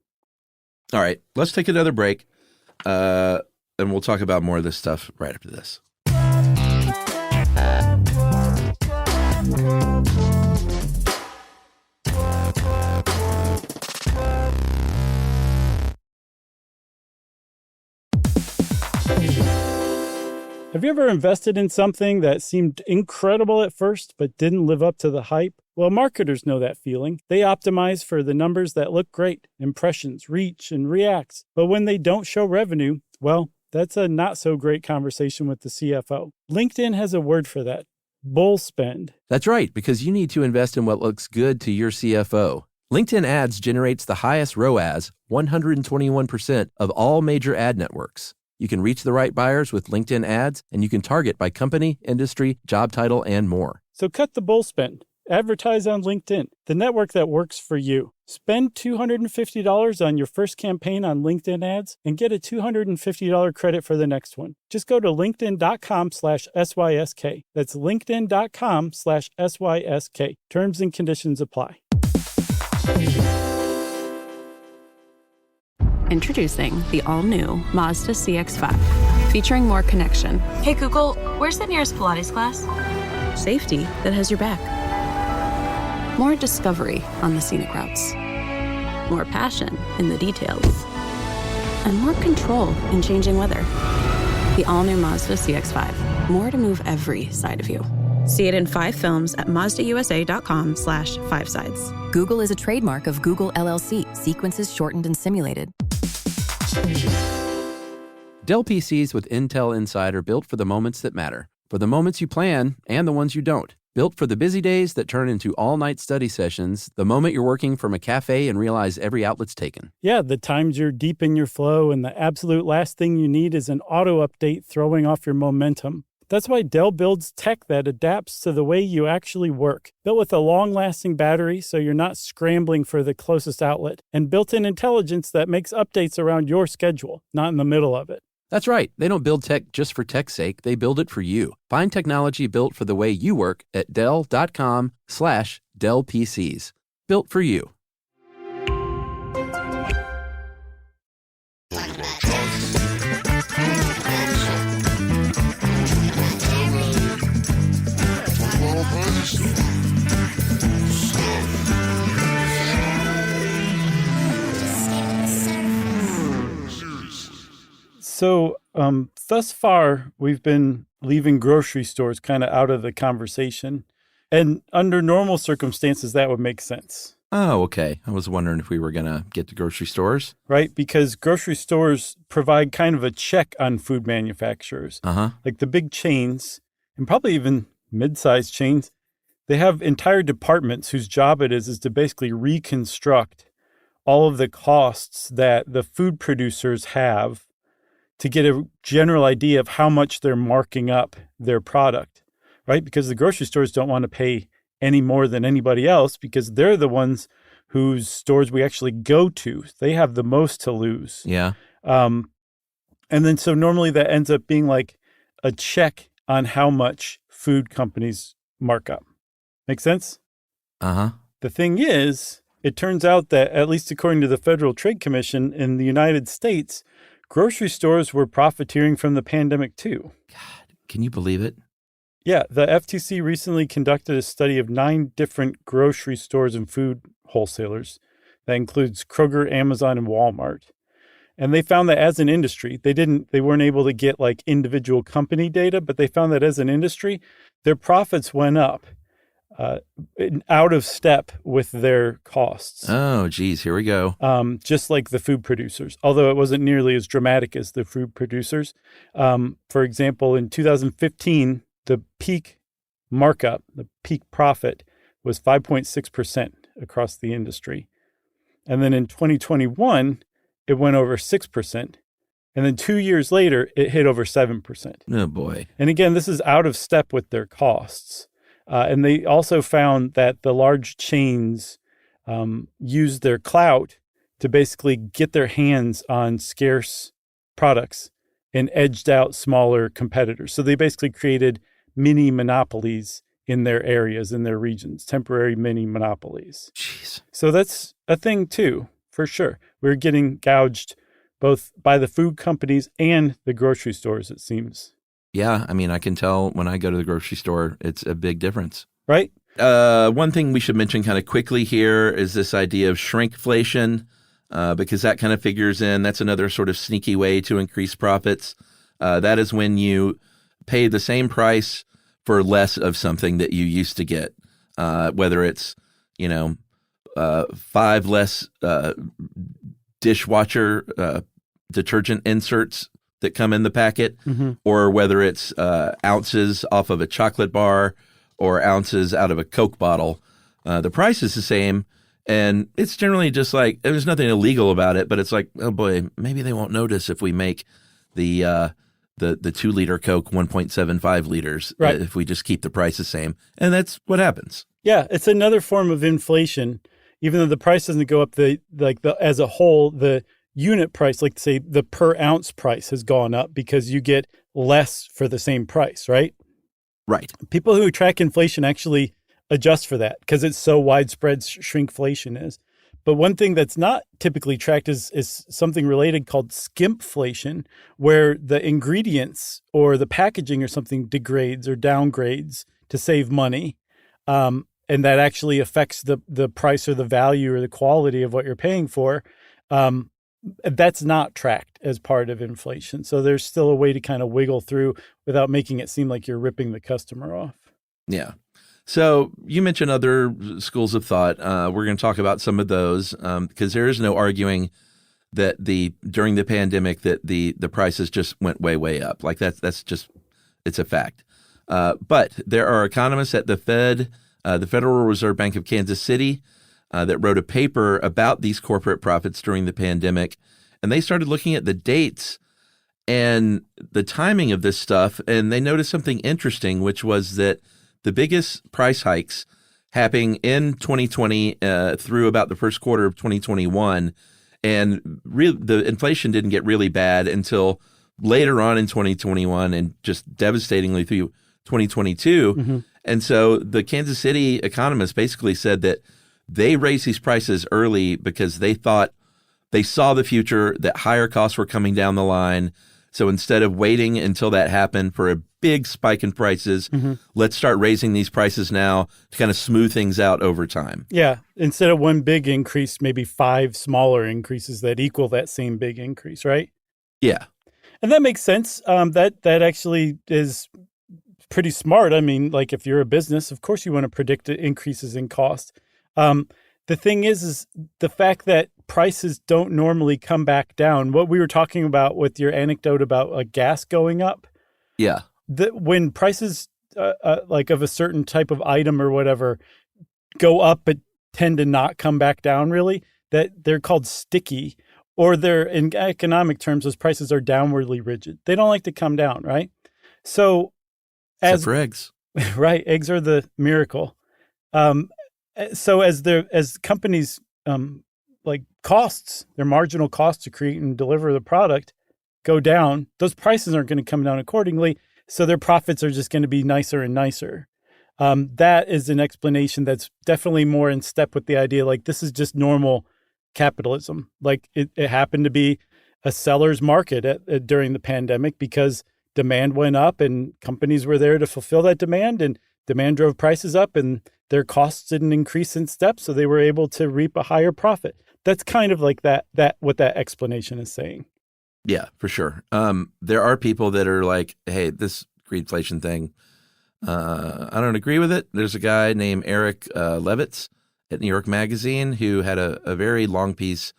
All right, let's take another break, and we'll talk about more of this stuff right after this. Have you ever invested in something that seemed incredible at first but didn't live up to the hype? Well, marketers know that feeling. They optimize for the numbers that look great, impressions, reach, and reacts. But when they don't show revenue, well, that's a not so great conversation with the CFO. LinkedIn has a word for that: bull spend. That's right, because you need to invest in what looks good to your CFO. LinkedIn Ads generates the highest ROAS, 121% of all major ad networks. You can reach the right buyers with LinkedIn Ads, and you can target by company, industry, job title, and more. So cut the bull spend. Advertise on LinkedIn, the network that works for you. Spend $250 on your first campaign on LinkedIn Ads and get a $250 credit for the next one. Just go to linkedin.com/SYSK. That's linkedin.com/SYSK. Terms and conditions apply. Introducing the all-new Mazda CX-5, featuring more connection. Hey Google, where's the nearest Pilates class? Safety that has your back. More discovery on the scenic routes. More passion in the details. And more control in changing weather. The all-new Mazda CX-5. More to move every side of you. See it in 5 films at MazdaUSA.com/5sides. Google is a trademark of Google LLC. Sequences shortened and simulated. Dell PCs with Intel Inside are built for the moments that matter, for the moments you plan and the ones you don't. Built for the busy days that turn into all-night study sessions, the moment you're working from a cafe and realize every outlet's taken. Yeah, the times you're deep in your flow and the absolute last thing you need is an auto update throwing off your momentum. That's why Dell builds tech that adapts to the way you actually work. Built with a long-lasting battery so you're not scrambling for the closest outlet, and built-in intelligence that makes updates around your schedule, not in the middle of it. That's right. They don't build tech just for tech's sake. They build it for you. Find technology built for the way you work at Dell.com/Dell PCs. Built for you. So thus far, we've been leaving grocery stores kind of out of the conversation. And under normal circumstances, that would make sense. Oh, okay. I was wondering if we were going to get to grocery stores. Right? Because grocery stores provide kind of a check on food manufacturers. Like the big chains, and probably even mid-sized chains, they have entire departments whose job it is to basically reconstruct all of the costs that the food producers have to get a general idea of how much they're marking up their product, right? Because the grocery stores don't want to pay any more than anybody else because they're the ones whose stores we actually go to. They have the most to lose. Yeah. And then so normally that ends up being like a check on how much food companies mark up. Make sense? The thing is, it turns out that, at least according to the Federal Trade Commission in the United States, grocery stores were profiteering from the pandemic too. God, can you believe it? Yeah, the FTC recently conducted a study of 9 different grocery stores and food wholesalers. That includes Kroger, Amazon, and Walmart. And they found that as an industry, they weren't able to get like individual company data, but they found that as an industry, their profits went up out of step with their costs. Oh, geez, here we go. Just like the food producers, although it wasn't nearly as dramatic as the food producers. For example, in 2015, the peak markup, the peak profit was 5.6% across the industry. And then in 2021, it went over 6%. And then 2 years later, it hit over 7%. Oh, boy. And again, this is out of step with their costs. And they also found that the large chains used their clout to basically get their hands on scarce products and edged out smaller competitors. So they basically created mini monopolies in their areas, in their regions, temporary mini monopolies. Jeez. So that's a thing too, for sure. We're getting gouged both by the food companies and the grocery stores, it seems. Yeah, I mean, I can tell when I go to the grocery store, it's a big difference. Right? One thing we should mention kind of quickly here is this idea of shrinkflation, because that kind of figures in. That's another sort of sneaky way to increase profits. That is when you pay the same price for less of something that you used to get, whether it's, 5 less dishwasher detergent inserts that come in the packet, or whether it's ounces off of a chocolate bar or ounces out of a Coke bottle. The price is the same, and it's generally just like, there's nothing illegal about it, but it's like, oh boy, maybe they won't notice if we make the 2-liter Coke 1.75 liters, right, if we just keep the price the same. And that's what happens. Yeah, it's another form of inflation. Even though the price doesn't go up, as a whole, the unit price, like say the per ounce price has gone up because you get less for the same price, right? Right. People who track inflation actually adjust for that because it's so widespread shrinkflation is. But one thing that's not typically tracked is something related called skimpflation, where the ingredients or the packaging or something degrades or downgrades to save money. And that actually affects the price or the value or the quality of what you're paying for. That's not tracked as part of inflation. So there's still a way to kind of wiggle through without making it seem like you're ripping the customer off. Yeah. So you mentioned other schools of thought. We're going to talk about some of those because there is no arguing that during the pandemic that the prices just went way, way up. Like that's just, it's a fact. But there are economists at the Fed, the Federal Reserve Bank of Kansas City, that wrote a paper about these corporate profits during the pandemic. And they started looking at the dates and the timing of this stuff. And they noticed something interesting, which was that the biggest price hikes happening in 2020 through about the first quarter of 2021. And the inflation didn't get really bad until later on in 2021 and just devastatingly through 2022. Mm-hmm. And so the Kansas City economists basically said that they raised these prices early because they thought they saw the future, that higher costs were coming down the line. So instead of waiting until that happened for a big spike in prices, let's start raising these prices now to kind of smooth things out over time. Yeah. Instead of one big increase, maybe 5 smaller increases that equal that same big increase, right? Yeah. And that makes sense. That actually is pretty smart. I mean, like if you're a business, of course you want to predict increases in cost. The thing is the fact that prices don't normally come back down. What we were talking about with your anecdote about gas going up. Yeah. When prices like of a certain type of item or whatever go up but tend to not come back down really, that they're called sticky, or they're in economic terms, those prices are downwardly rigid. They don't like to come down, right? So except for eggs. Right. Eggs are the miracle. So as companies like costs, their marginal costs to create and deliver the product go down, those prices aren't going to come down accordingly. So their profits are just going to be nicer and nicer. That is an explanation that's definitely more in step with the idea like this is just normal capitalism. Like it happened to be a seller's market during the pandemic because demand went up and companies were there to fulfill that demand, and demand drove prices up and their costs didn't increase in step. So they were able to reap a higher profit. That's kind of like that what that explanation is saying. Yeah, for sure. There are people that are like, hey, this greedflation thing, I don't agree with it. There's a guy named Eric Levitz at New York Magazine who had a very long piece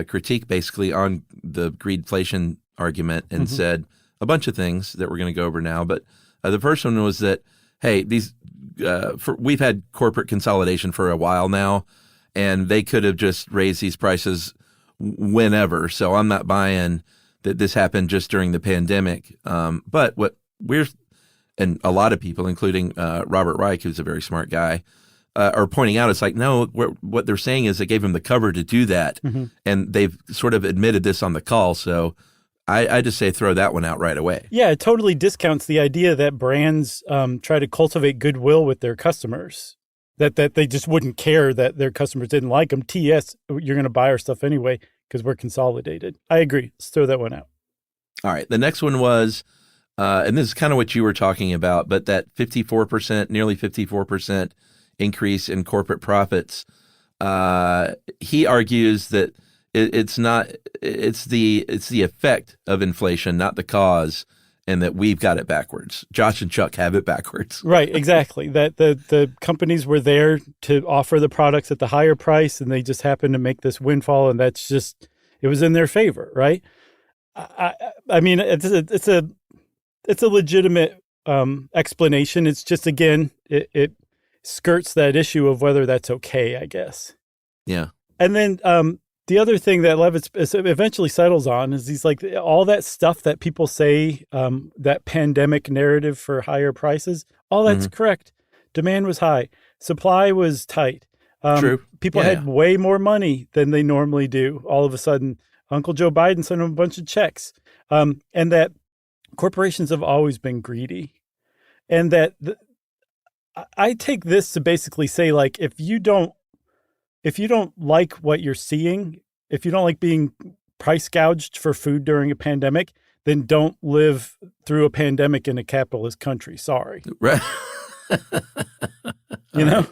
critique basically on the greedflation argument and said a bunch of things that we're going to go over now. But the first one was that, hey, we've had corporate consolidation for a while now, and they could have just raised these prices whenever. So I'm not buying that this happened just during the pandemic. But what and a lot of people, including Robert Reich, who's a very smart guy, are pointing out, it's like, no, what they're saying is they gave him the cover to do that. And they've sort of admitted this on the call. So I just say throw that one out right away. Yeah, it totally discounts the idea that brands try to cultivate goodwill with their customers, that they just wouldn't care that their customers didn't like them. TS, you're going to buy our stuff anyway because we're consolidated. I agree. Let's throw that one out. All right. The next one was, and this is kind of what you were talking about, but that 54%, nearly 54% increase in corporate profits. He argues that it's the effect of inflation, not the cause, and that we've got it backwards. Josh and Chuck have it backwards. Right, exactly. That the companies were there to offer the products at the higher price, and they just happened to make this windfall, and that's just, it was in their favor, right? I mean, it's a legitimate explanation. It's just, again, it skirts that issue of whether that's okay, I guess. Yeah. And then the other thing that Levitz eventually settles on is he's like, all that stuff that people say, that pandemic narrative for higher prices, all that's correct. Demand was high. Supply was tight. True. People had way more money than they normally do. All of a sudden, Uncle Joe Biden sent them a bunch of checks. And that corporations have always been greedy. And that I take this to basically say, like, if you don't like what you're seeing, if you don't like being price gouged for food during a pandemic, then don't live through a pandemic in a capitalist country. Sorry. Right. You know?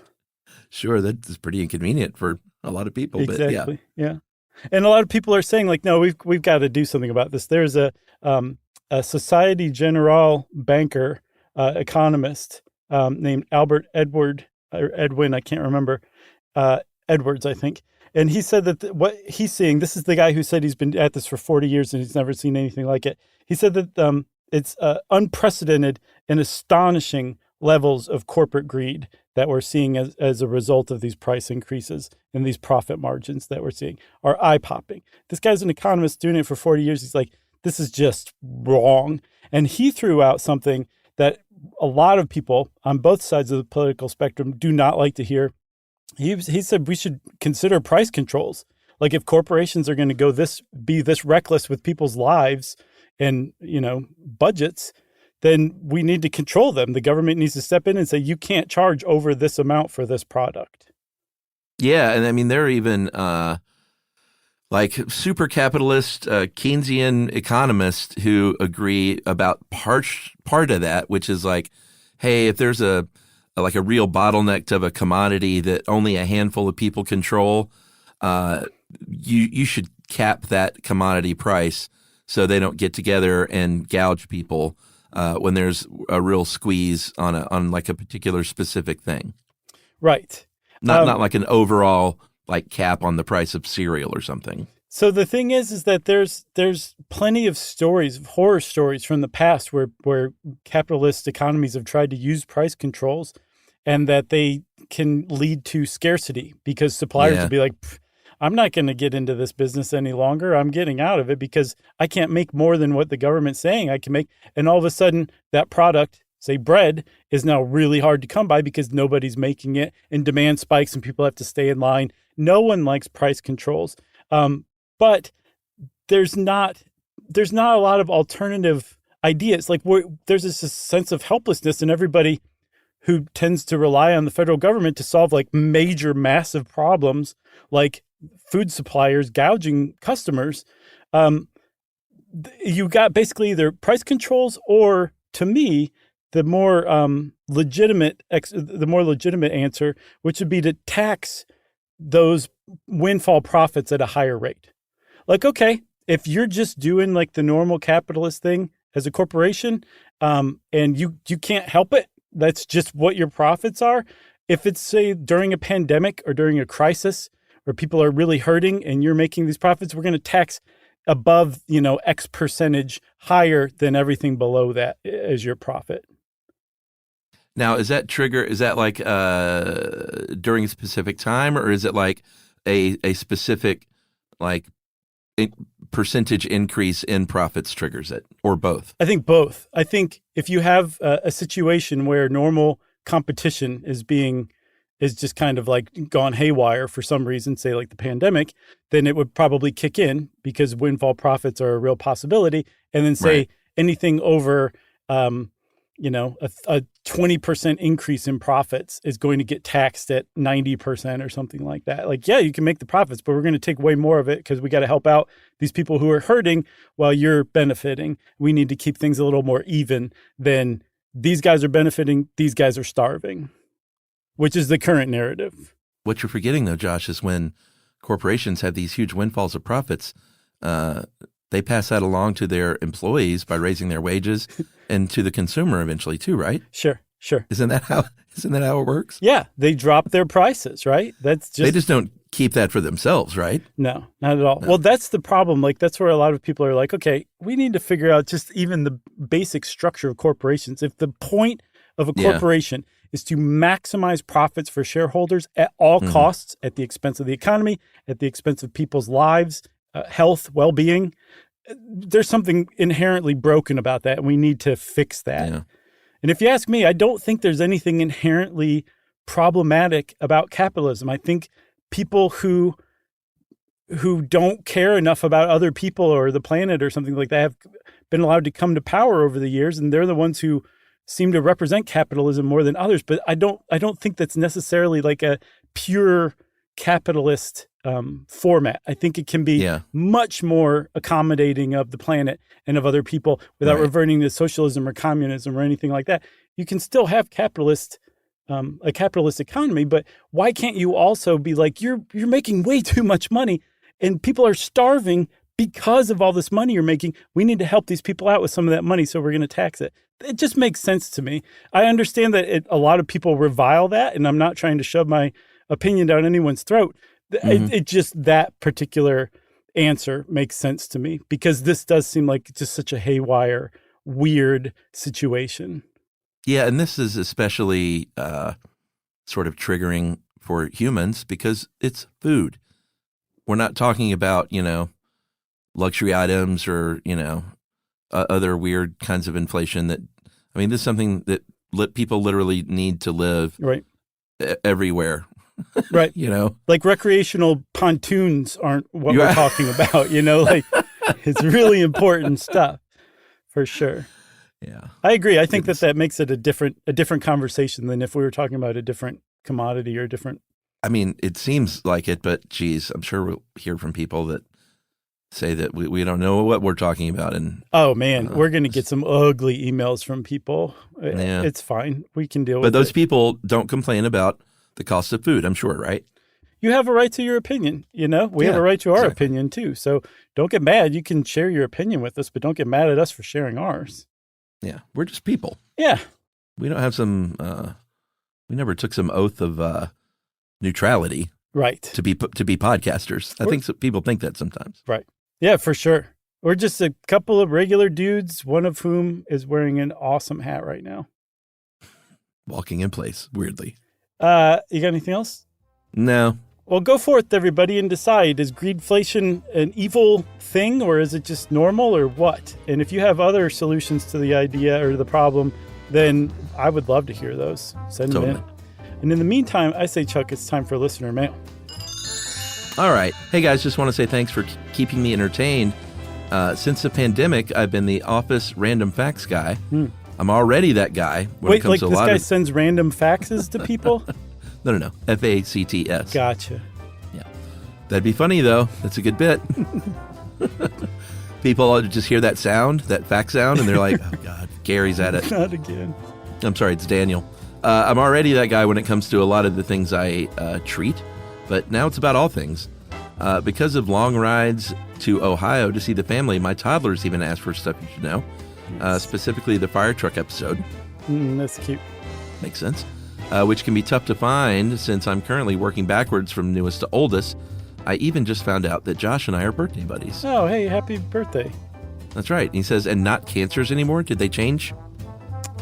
Sure. That's pretty inconvenient for a lot of people. Exactly. But yeah. And a lot of people are saying, like, no, we've got to do something about this. There's a Societe Generale banker, economist, named Albert Edwin, I can't remember, Edwards, I think. And he said that what he's seeing, this is the guy who said he's been at this for 40 years and he's never seen anything like it. He said that it's unprecedented and astonishing levels of corporate greed that we're seeing as a result of these price increases and these profit margins that we're seeing are eye-popping. This guy's an economist doing it for 40 years. He's like, this is just wrong. And he threw out something that a lot of people on both sides of the political spectrum do not like to hear. He said we should consider price controls. Like, if corporations are going to be this reckless with people's lives and, budgets, then we need to control them. The government needs to step in and say, you can't charge over this amount for this product. Yeah. And I mean, there are even like super capitalist Keynesian economists who agree about part of that, which is like, hey, if there's a real bottleneck of a commodity that only a handful of people control, you should cap that commodity price so they don't get together and gouge people when there's a real squeeze on like a particular specific thing. Right. Not like an overall like cap on the price of cereal or something. So the thing is that there's plenty of stories, horror stories from the past where capitalist economies have tried to use price controls and that they can lead to scarcity because suppliers will be like, I'm not going to get into this business any longer. I'm getting out of it because I can't make more than what the government's saying I can make. And all of a sudden that product, say bread, is now really hard to come by because nobody's making it and demand spikes and people have to stay in line. No one likes price controls. But there's not a lot of alternative ideas. Like there's this sense of helplessness in everybody who tends to rely on the federal government to solve like major, massive problems like food suppliers gouging customers. you got basically either price controls or, to me, the more legitimate answer, which would be to tax those windfall profits at a higher rate. Like, okay, if you're just doing like the normal capitalist thing as a corporation, and you can't help it, that's just what your profits are. If it's, say, during a pandemic or during a crisis where people are really hurting and you're making these profits, we're going to tax above, X percentage higher than everything below that as your profit. Now, is that like during a specific time, or is it like a specific like percentage increase in profits triggers it, or both? I think both. I think if you have a situation where normal competition is just kind of like gone haywire for some reason, say like the pandemic, then it would probably kick in because windfall profits are a real possibility. And then say anything over, a 20% increase in profits is going to get taxed at 90% or something like that. Like, yeah, you can make the profits, but we're going to take way more of it because we got to help out these people who are hurting while you're benefiting. We need to keep things a little more even than these guys are benefiting, these guys are starving, which is the current narrative. What you're forgetting, though, Josh, is when corporations have these huge windfalls of profits, they pass that along to their employees by raising their wages and to the consumer eventually too, right? Sure. Isn't that how it works? Yeah, they drop their prices, right? They just don't keep that for themselves, right? No, not at all. No. Well, that's the problem. Like, that's where a lot of people are like, okay, we need to figure out just even the basic structure of corporations. If the point of a corporation is to maximize profits for shareholders at all costs, at the expense of the economy, at the expense of people's lives, health, well-being, there's something inherently broken about that, and we need to fix that. Yeah. And if you ask me, I don't think there's anything inherently problematic about capitalism. I think people who don't care enough about other people or the planet or something like that have been allowed to come to power over the years, and they're the ones who seem to represent capitalism more than others. But I don't think that's necessarily like a pure capitalist format. I think it can be much more accommodating of the planet and of other people without reverting to socialism or communism or anything like that. You can still have a capitalist economy, but why can't you also be like, you're making way too much money and people are starving because of all this money you're making. We need to help these people out with some of that money, so we're going to tax it. It just makes sense to me. I understand that a lot of people revile that, and I'm not trying to shove my opinion down anyone's throat. It just, that particular answer makes sense to me because this does seem like just such a haywire, weird situation. Yeah, and this is especially sort of triggering for humans because it's food. We're not talking about, luxury items or, other weird kinds of inflation this is something that people literally need to live everywhere. Right. Like recreational pontoons aren't what we're talking about, like it's really important stuff for sure. Yeah. I agree. I think that makes it a different conversation than if we were talking about a different commodity or different. It seems like it, but geez, I'm sure we'll hear from people that say that we don't know what we're talking about. And oh man, we're going to get some ugly emails from people. Yeah. It's fine. We can deal with it. But those people don't complain about the cost of food, I'm sure, right? You have a right to your opinion, We have a right to our opinion too. So don't get mad. You can share your opinion with us, but don't get mad at us for sharing ours. Yeah. We're just people. Yeah. We don't have we never took some oath of neutrality. Right. To be podcasters. I think people think that sometimes. Right. Yeah, for sure. We're just a couple of regular dudes, one of whom is wearing an awesome hat right now. Walking in place, weirdly. You got anything else? No. Well, go forth, everybody, and decide, is greedflation an evil thing or is it just normal or what? And if you have other solutions to the idea or the problem, then I would love to hear those. Send them in. And in the meantime, I say, Chuck, it's time for listener mail. All right. Hey, guys, just want to say thanks for keeping me entertained. Since the pandemic, I've been the office random facts guy. I'm already that guy. Wait, like this guy sends random faxes to people? No. FACTS. Gotcha. Yeah. That'd be funny, though. That's a good bit. People just hear that sound, that fax sound, and they're like, oh, God, Gary's at it. Not again. I'm sorry, it's Daniel. I'm already that guy when it comes to a lot of the things I treat, but now it's about all things. Because of long rides to Ohio to see the family, my toddlers even asked for stuff you should know, specifically the fire truck episode. That's cute. Makes sense. Which can be tough to find since I'm currently working backwards from newest to oldest. I even just found out that Josh and I are birthday buddies. Oh, hey, happy birthday. That's right. And he says, and not cancers anymore? Did they change?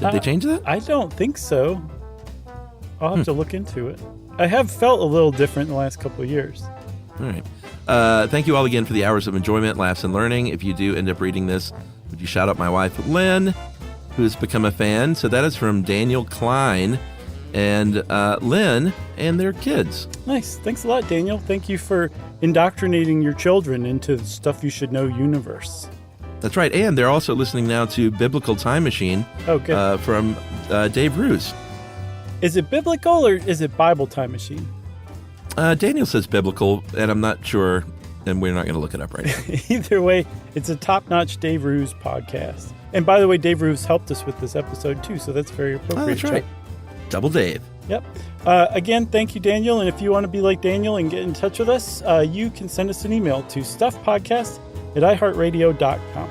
Did they change that? I don't think so. I'll have to look into it. I have felt a little different in the last couple of years. All right. Thank you all again for the hours of enjoyment, laughs, and learning. If you do end up reading this, would you shout out my wife, Lynn, who has become a fan? So that is from Daniel Klein and Lynn and their kids. Nice. Thanks a lot, Daniel. Thank you for indoctrinating your children into the Stuff You Should Know universe. That's right. And they're also listening now to Biblical Time Machine from Dave Roos. Is it biblical or is it Bible Time Machine? Daniel says biblical, and I'm not sure, and we're not going to look it up right now. Either way, it's a top-notch Dave Roos podcast. And by the way, Dave Roos helped us with this episode, too, so that's very appropriate. Oh, that's right. Double Dave. Yep. Again, thank you, Daniel. And if you want to be like Daniel and get in touch with us, you can send us an email to stuffpodcast@iheartradio.com.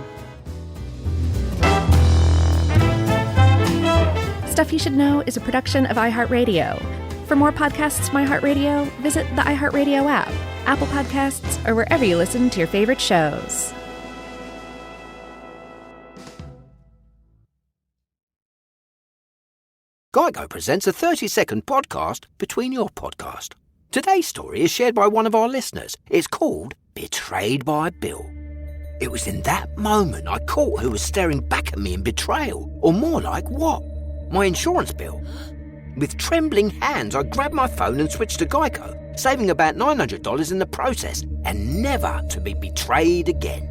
Stuff You Should Know is a production of iHeartRadio. For more podcasts from iHeartRadio, visit the iHeartRadio app, Apple Podcasts, or wherever you listen to your favorite shows. Geico presents a 30-second podcast between your podcast. Today's story is shared by one of our listeners. It's called Betrayed by Bill. It was in that moment I caught who was staring back at me in betrayal, or more like what? My insurance bill. With trembling hands, I grabbed my phone and switched to Geico, saving about $900 in the process, and never to be betrayed again.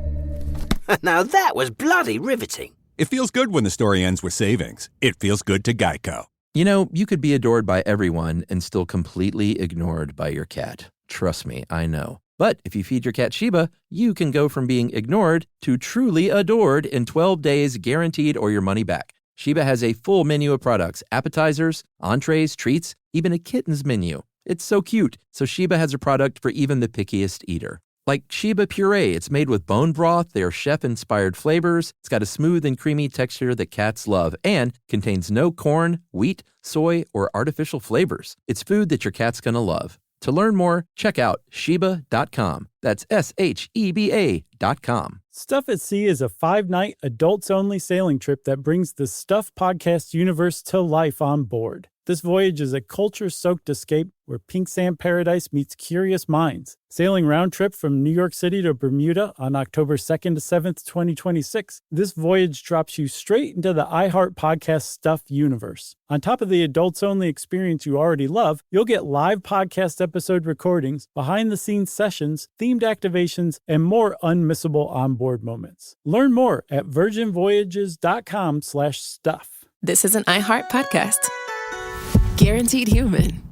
Now that was bloody riveting. It feels good when the story ends with savings. It feels good to Geico. You know, you could be adored by everyone and still completely ignored by your cat. Trust me, I know. But if you feed your cat Sheba, you can go from being ignored to truly adored in 12 days guaranteed or your money back. Sheba has a full menu of products, appetizers, entrees, treats, even a kitten's menu. It's so cute. So Sheba has a product for even the pickiest eater. Like Sheba Puree, it's made with bone broth, they are chef-inspired flavors, it's got a smooth and creamy texture that cats love, and contains no corn, wheat, soy, or artificial flavors. It's food that your cat's gonna love. To learn more, check out Sheba.com. That's SHEBA.com. Stuff at Sea is a 5-night, adults-only sailing trip that brings the Stuff Podcast universe to life on board. This voyage is a culture-soaked escape where pink sand paradise meets curious minds. Sailing round trip from New York City to Bermuda on October 2nd to 7th, 2026, this voyage drops you straight into the iHeart Podcast Stuff universe. On top of the adults-only experience you already love, you'll get live podcast episode recordings, behind-the-scenes sessions, themed activations, and more unmissable onboard moments. Learn more at virginvoyages.com/stuff. This is an iHeart podcast. Guaranteed human.